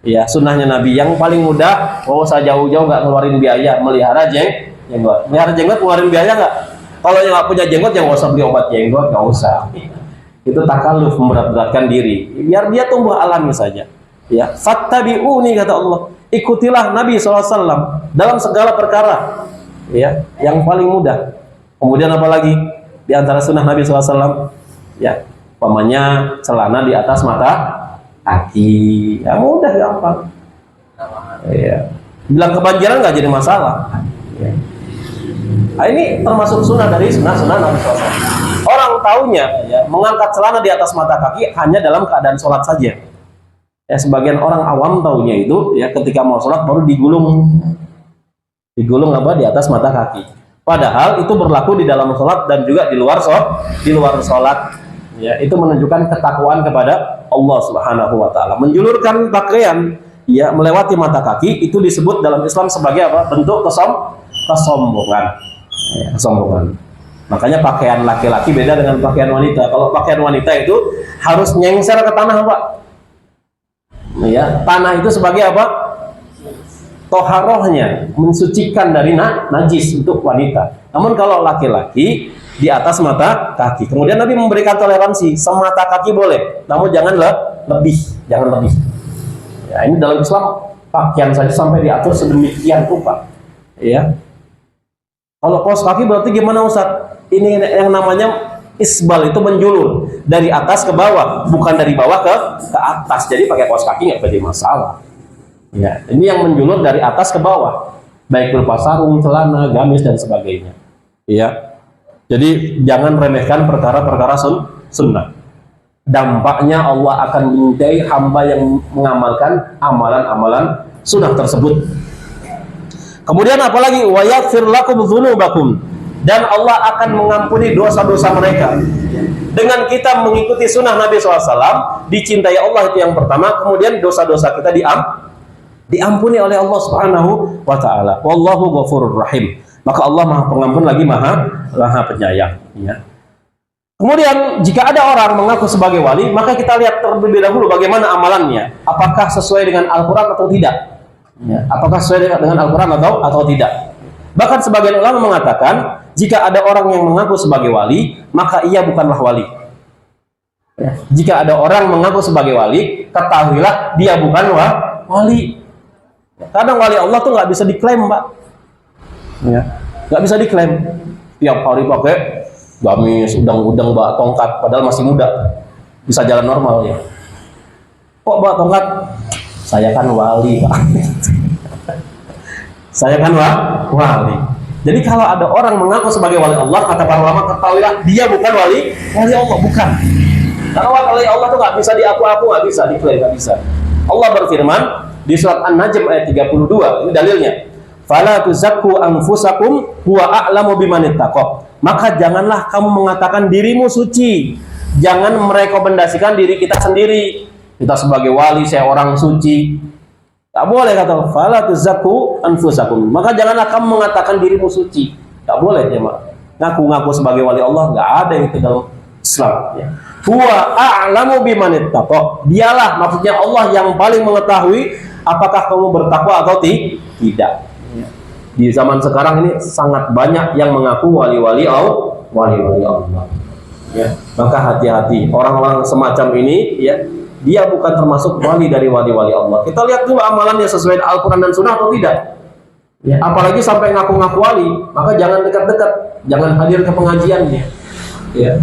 Ya, sunnahnya Nabi yang paling mudah. Oh, usah jauh-jauh, nggak ngeluarin biaya, melihara jenggot. Melihara jenggot ngeluarin biaya nggak? Kalau yang nggak punya jenggot, yang nggak usah beli obat jenggot, nggak usah. Itu takalluf, memberat-beratkan diri. Biar dia tumbuh alami saja. Ya, fattabi'uni, kata Allah. Ikutilah Nabi SAW dalam segala perkara, ya, yang paling mudah. Kemudian apa lagi di antara sunnah Nabi SAW? Ya, umpamanya celana di atas mata kaki, ya mudah, gampang. Ya. Bilang kebanjiran nggak jadi masalah. Ya. Nah, ini termasuk sunnah dari sunnah Nabi SAW. Orang taunya, ya, mengangkat celana di atas mata kaki hanya dalam keadaan sholat saja. Ya, sebagian orang awam taunya itu, ya, ketika mau sholat baru digulung apa di atas mata kaki. Padahal itu berlaku di dalam sholat dan juga di luar sholat. Ya, itu menunjukkan ketakwaan kepada Allah Subhanahu wa taala. Menjulurkan pakaian, ya, melewati mata kaki itu disebut dalam Islam sebagai apa? Bentuk kesombongan. Ya, kesombongan. Makanya pakaian laki-laki beda dengan pakaian wanita. Kalau pakaian wanita itu harus nyengser ke tanah, Pak. Ya, tanah itu sebagai apa? Toharohnya, mensucikan dari najis untuk wanita. Namun kalau laki-laki di atas mata kaki. Kemudian Nabi memberikan toleransi, semata kaki boleh, namun jangan lebih. Ya, ini dalam Islam pakaian saja sampai diatur sedemikian rupa. Ya. Kalau kaos kaki berarti gimana Ustaz? Ini yang namanya isbal, itu menjulur dari atas ke bawah, bukan dari bawah ke atas. Jadi pakai kaos kaki nggak jadi masalah. Ya, ini yang menjulur dari atas ke bawah, baik berupa sarung, celana, gamis dan sebagainya. Ya. Jadi jangan remehkan perkara-perkara sunnah. Dampaknya Allah akan menyukai hamba yang mengamalkan amalan-amalan sunnah tersebut. Kemudian apalagi wa yaghfir lakum dzunubakum, dan Allah akan mengampuni dosa-dosa mereka. Dengan kita mengikuti sunnah Nabi SAW, dicintai Allah itu yang pertama. Kemudian dosa-dosa kita diampuni oleh Allah Subhanahu wa Ta'ala. Wallahu ghafurur rahim. Maka Allah Maha Pengampun lagi Maha Penyayang. Ya. Kemudian jika ada orang mengaku sebagai wali, maka kita lihat terlebih dahulu bagaimana amalannya. Apakah sesuai dengan Al-Quran atau tidak? Ya. Apakah sesuai dengan Al-Quran atau tidak? Bahkan sebagian ulama mengatakan, jika ada orang yang mengaku sebagai wali, maka ia bukanlah wali. Ya. Jika ada orang mengaku sebagai wali, ketahuilah dia bukan wali. Kadang wali Allah tuh nggak bisa diklaim, Pak. Ya. Nggak bisa diklaim. Tiap hari pakai gamis, udang-udang, bawa tongkat, padahal masih muda, bisa jalan normal ya. Kok bawa tongkat? Saya kan wali, Pak. Saya kan wali. Jadi kalau ada orang mengaku sebagai wali Allah, kata para ulama, ketahuilah dia bukan wali Allah, bukan. Karena wali Allah itu nggak bisa diaku-aku, nggak bisa diklaim, nggak bisa. Allah berfirman di surat An-Najm ayat 32, ini dalilnya. Fala tuzakku anfusakum huwa a'lamu bimanittaqo. Maka janganlah kamu mengatakan dirimu suci. Jangan merekomendasikan diri kita sendiri. Kita sebagai wali, saya orang suci. Tak boleh kata fala tuzakku anfusakum. Maka janganlah kamu mengatakan dirimu suci. Tak boleh ya, Mak. Ngaku-ngaku sebagai wali Allah, nggak ada yang itu dalam Islam. Ya. Huwa a'lamu bimanittaqo. Dialah, maksudnya Allah yang paling mengetahui apakah kamu bertakwa atau tidak. Di zaman sekarang ini sangat banyak yang mengaku wali-wali Allah. Ya, maka hati-hati orang-orang semacam ini, ya, dia bukan termasuk wali dari wali-wali Allah. Kita lihat dulu amalannya sesuai Al-Quran dan Sunnah atau tidak. Ya, apalagi sampai ngaku-ngaku wali, maka jangan dekat-dekat, jangan hadir ke pengajiannya. Ya.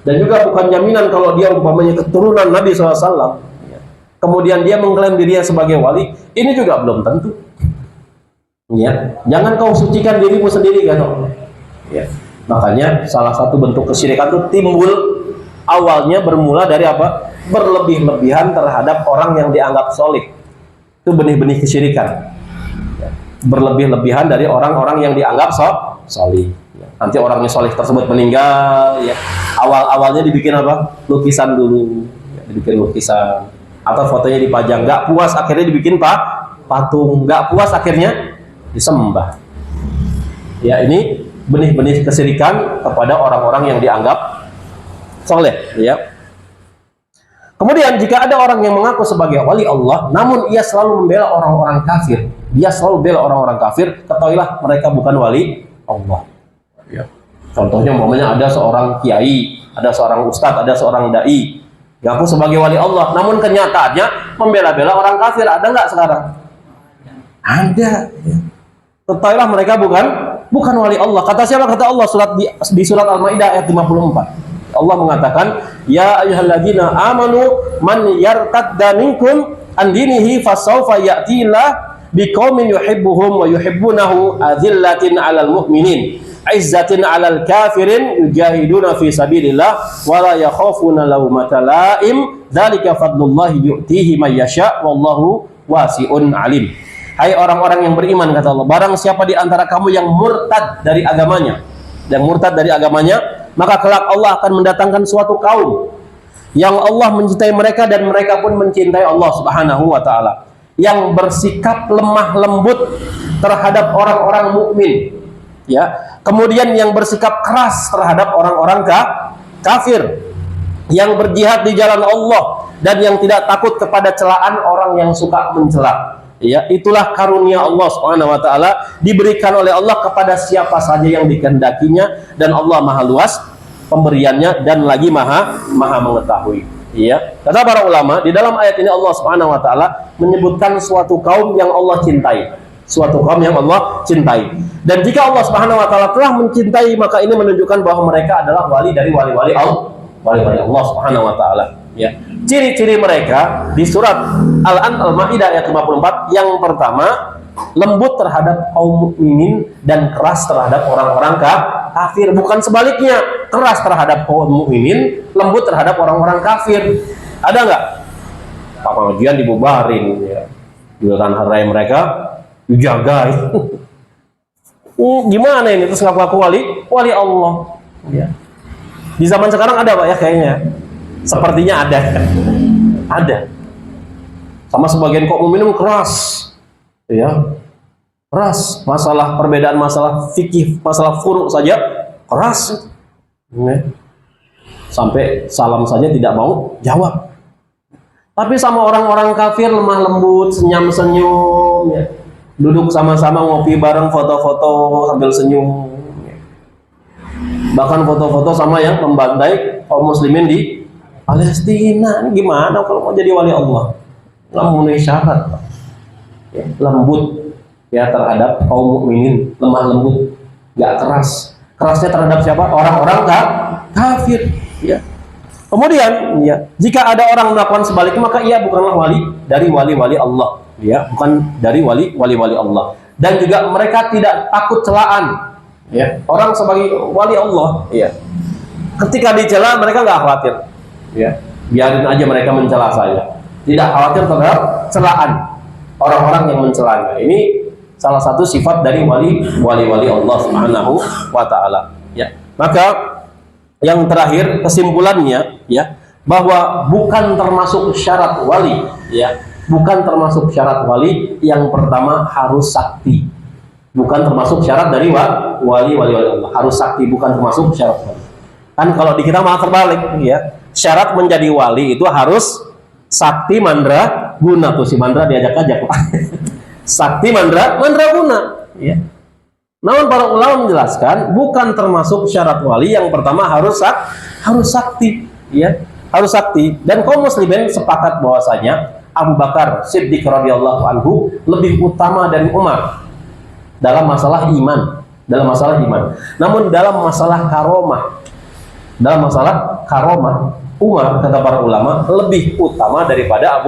Dan juga bukan jaminan kalau dia umpamanya keturunan Nabi SAW, ya, kemudian dia mengklaim dirinya sebagai wali, ini juga belum tentu. Ya, jangan kau sucikan dirimu sendiri kan. Ya. Makanya salah satu bentuk kesyirikan itu timbul awalnya bermula dari apa? Berlebih-lebihan terhadap orang yang dianggap solih. Itu benih-benih kesyirikan. Ya. Berlebih-lebihan dari orang-orang yang dianggap solih. Ya. Nanti orangnya solih tersebut meninggal, ya. Awal-awalnya dibikin apa? Lukisan dulu, ya, dibikin lukisan atau fotonya dipajang. Nggak puas akhirnya dibikin patung. Nggak puas akhirnya disembah. Ya, ini benih-benih kesyirikan kepada orang-orang yang dianggap soleh. Ya. Kemudian jika ada orang yang mengaku sebagai wali Allah, namun ia selalu membela orang-orang kafir, dia selalu bela orang-orang kafir, ketahuilah mereka bukan wali Allah. Ya. Contohnya, umpamanya ada seorang kiai, ada seorang ustadz, ada seorang dai, ngaku sebagai wali Allah, namun kenyataannya membela-bela orang kafir. Ada nggak sekarang? Ada. Ya. Ketahuilah mereka bukan wali Allah. Kata siapa? Kata Allah di surat Al-Maidah ayat 54. Allah mengatakan, ya ayyuhalladzina amanu man yartadda minkum an dinihi fasawfa ya'tillah biqaumin yuhibbuhum wa yuhibbunahu adzillatin 'alal mu'minin izzatin 'alal kafirin yujahiduna fi sabilillah wa la yakhafuna lawmata la'im dzalika fadlullahi yu'tihi may yasha wallahu wasi'un 'alim. Hai orang-orang yang beriman, kata Allah, barang siapa di antara kamu yang murtad dari agamanya, maka kelak Allah akan mendatangkan suatu kaum yang Allah mencintai mereka dan mereka pun mencintai Allah Subhanahu wa Ta'ala, yang bersikap lemah lembut terhadap orang-orang mukmin, ya. Kemudian yang bersikap keras terhadap orang-orang kafir, yang berjihad di jalan Allah dan yang tidak takut kepada celaan orang yang suka mencela. Ya, itulah karunia Allah Subhanahu wa Ta'ala, diberikan oleh Allah kepada siapa saja yang dikehendakinya, dan Allah maha luas pemberiannya dan lagi maha mengetahui. Ya, kata para ulama, di dalam ayat ini Allah Subhanahu wa Ta'ala menyebutkan suatu kaum yang Allah cintai, dan jika Allah Subhanahu wa Ta'ala telah mencintai, maka ini menunjukkan bahwa mereka adalah wali dari wali-wali Allah Subhanahu wa Ta'ala. Ya. Ciri-ciri mereka di surat Al-Maidah ayat 54, yang pertama, lembut terhadap kaum mukminin dan keras terhadap orang-orang kafir. Bukan sebaliknya, keras terhadap kaum mukminin, lembut terhadap orang-orang kafir. Ada nggak? Pak pengajian dibubarin, ya. Giliran hari mereka dijaga. Gimana ini? Terus ngaku-ngaku wali Allah. Ya. Di zaman sekarang ada Pak ya kayaknya. Sepertinya ada. Ada. Sama sebagian kaum mukminin keras. Ya. Keras. Masalah perbedaan masalah fikih, masalah furu saja keras. Ya. Sampai salam saja tidak mau jawab. Tapi sama orang-orang kafir lemah lembut, senyum-senyum, ya. Duduk sama-sama ngopi bareng, foto-foto sambil senyum. Ya. Bahkan foto-foto sama yang membantai kaum muslimin di Palestina. Ini gimana kalau mau jadi wali Allah? Nggak memenuhi syarat. Ya, lembut ya terhadap kaum mukminin, lemah lembut, nggak keras. Kerasnya terhadap siapa? Orang-orang kafir. Ya. Kemudian, ya, jika ada orang melakukan sebaliknya, maka ia bukanlah wali dari wali-wali Allah, ya, bukan dari wali-wali Allah. Dan juga mereka tidak takut celaan, ya. Orang sebagai wali Allah, ya, ketika dicela mereka nggak khawatir, ya, biarin aja mereka mencela saya, tidak khawatir terhadap celaan orang-orang yang mencelanya. Ini salah satu sifat dari wali-wali Allah Subhanahu wa Ta'ala, ya. Maka yang terakhir kesimpulannya, ya, bahwa bukan termasuk syarat wali, ya, bukan termasuk syarat wali. Yang pertama harus sakti, bukan termasuk syarat dari wali-wali Allah, harus sakti, bukan termasuk syarat wali. Kan kalau di kita malah terbalik, ya, syarat menjadi wali itu harus sakti mandra guna. Tuh si mandra diajak-ajak sakti mandra guna, ya. Namun para ulama menjelaskan bukan termasuk syarat wali. Yang pertama harus sakti, ya, harus sakti. Dan kaum muslimin sepakat bahwasanya Abu Bakar Siddiq radhiyallahu anhu lebih utama dari Umar dalam masalah iman, Namun dalam masalah karomah, Umar kata para ulama lebih utama daripada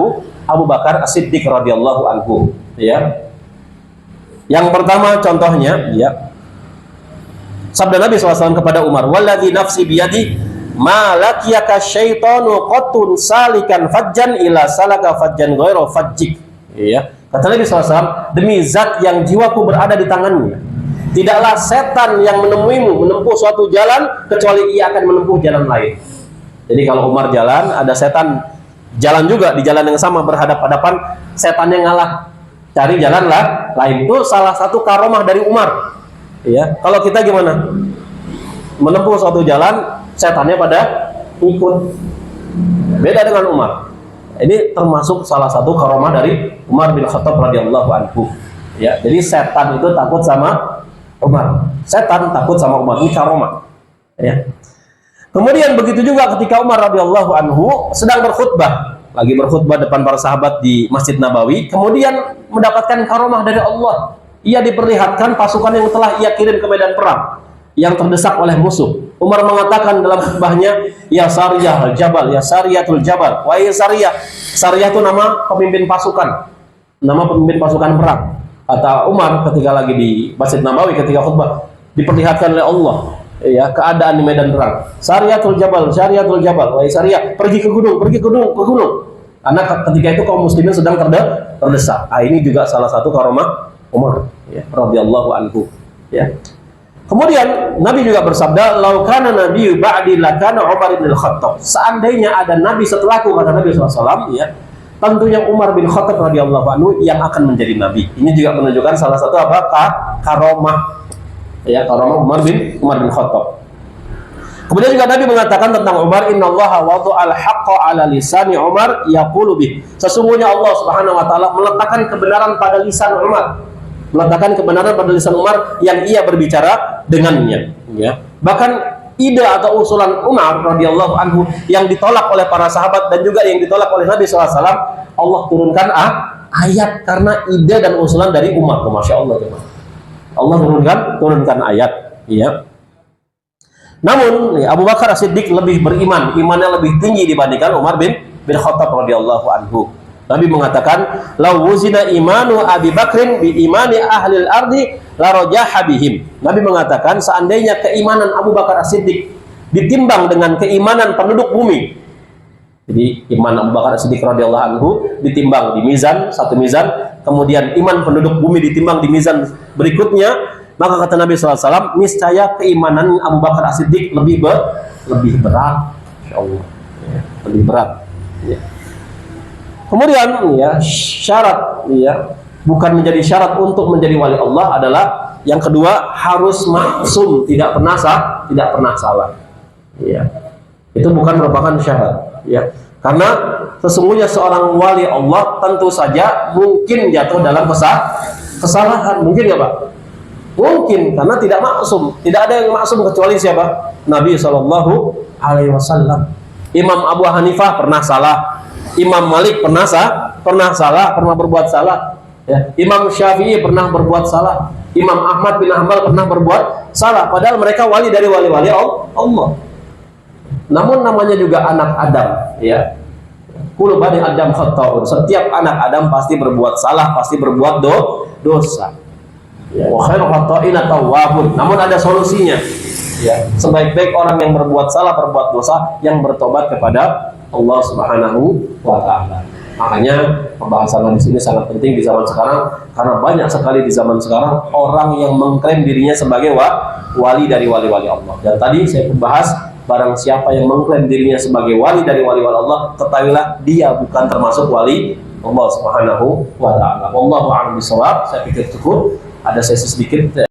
Abu Bakar Siddiq radhiyallahu anhu, ya. Yang pertama contohnya, ya, sabda Nabi SAW kepada Umar, "Walladzi nafsi biyadi ma laqiyaka syaitanu qattun salikan fajjan ila salaka fajjan ghairu fajjik." Ya, kata Nabi SAW, demi zat yang jiwaku berada di tangannya, tidaklah setan yang menemuimu menempuh suatu jalan kecuali ia akan menempuh jalan lain. Jadi kalau Umar jalan, ada setan jalan juga di jalan yang sama, berhadap-hadapan, setannya ngalah, cari jalan lain. Itu salah satu karomah dari Umar, ya. Kalau kita gimana? Menempuh suatu jalan, setannya pada ikut. Beda dengan Umar. Ini termasuk salah satu karomah dari Umar bin Khattab radhiyallahu anhu, ya. Jadi setan itu takut sama Umar. Setan takut sama Umar. Ini karomah, ya. Kemudian begitu juga ketika Umar radhiyallahu anhu sedang lagi berkhutbah depan para sahabat di Masjid Nabawi, kemudian mendapatkan karomah dari Allah. Ia diperlihatkan pasukan yang telah ia kirim ke medan perang yang terdesak oleh musuh. Umar mengatakan dalam khutbahnya, "Ya Sariyah al-Jabal, ya Sariyatul Jabal." Wahai Sariyah. Sariyah itu nama pemimpin pasukan, nama pemimpin pasukan perang. Kata Umar ketika lagi di Masjid Nabawi ketika khutbah, diperlihatkan oleh Allah, ya, keadaan di medan perang. Sariyatul Jabal, Sariyatul Jabal. Wahai Sariyah, pergi ke gunung. Karena ketika itu kaum muslimin sedang terdesak. Ini juga salah satu karomah Umar, ya, radhiyallahu anhu, ya. Kemudian Nabi juga bersabda, "Lau kana nabiyyu ba'di lakana Umar bin Khattab." Seandainya ada nabi setelahku, kata Nabi SAW, ya, tentunya Umar bin Khattab radhiyallahu anhu yang akan menjadi nabi. Ini juga menunjukkan salah satu karomah, ya, karomah Umar bin Khattab. Kemudian juga Nabi mengatakan tentang Umar, "Innallaha wada'al haqqa 'ala lisani Umar yaqulu bih." Sesungguhnya Allah Subhanahu wa taala meletakkan kebenaran pada lisan Umar. Meletakkan kebenaran pada lisan Umar yang ia berbicara dengannya, ya. Bahkan ide atau usulan Umar radhiyallahu anhu yang ditolak oleh para sahabat dan juga yang ditolak oleh Nabi SAW, Allah turunkan ayat karena ide dan usulan dari Umar. Masya Allah, Allah turunkan ayat, ya. Namun Abu Bakar As-Siddiq lebih beriman, imannya lebih tinggi dibandingkan Umar bin Khattab radhiyallahu anhu. Nabi mengatakan, "Lau wuzina imanu Abi Bakrin bi imani ahlil ardi la rajaha bihim." Nabi mengatakan, seandainya keimanan Abu Bakar As-Siddiq ditimbang dengan keimanan penduduk bumi. Jadi iman Abu Bakar As-Siddiq radhiyallahu anhu ditimbang di mizan, satu mizan, kemudian iman penduduk bumi ditimbang di mizan berikutnya, maka kata Nabi SAW, niscaya keimanan Abu Bakar As-Siddiq lebih berat, insyaallah, ya, lebih berat. Ya. Kemudian ya, syarat ya, bukan menjadi syarat untuk menjadi wali Allah adalah yang kedua, harus maksum, tidak pernah salah. Ya. Itu bukan merupakan syarat, ya. Karena sesungguhnya seorang wali Allah tentu saja mungkin jatuh dalam kesalahan, mungkin ya Pak? Mungkin, karena tidak maksum. Tidak ada yang maksum kecuali siapa? Nabi SAW. Imam Abu Hanifah pernah salah, Imam Malik pernah salah, pernah berbuat salah, ya. Imam Syafi'i pernah berbuat salah, Imam Ahmad bin Hanbal pernah berbuat salah, padahal mereka wali dari wali-wali Allah. Namun namanya juga anak Adam, ya. Kullu bani Adam khata'un. Setiap anak Adam pasti berbuat salah, pasti berbuat dosa. Ya, wa khairu khata'in at-tawwabun. Namun ada solusinya. Ya, sebaik-baik orang yang berbuat salah, berbuat dosa, yang bertobat kepada Allah Subhanahu wa taala. Makanya pembahasan di sini sangat penting di zaman sekarang, karena banyak sekali di zaman sekarang orang yang mengklaim dirinya sebagai wali dari wali-wali Allah. Dan tadi saya bahas, barang siapa yang mengklaim dirinya sebagai wali dari wali-wali Allah, ketahuilah dia bukan termasuk wali Allah Subhanahu wa taala. Wallahu a'lam bishawab. Saya pikir cukup. Ada sesi sedikit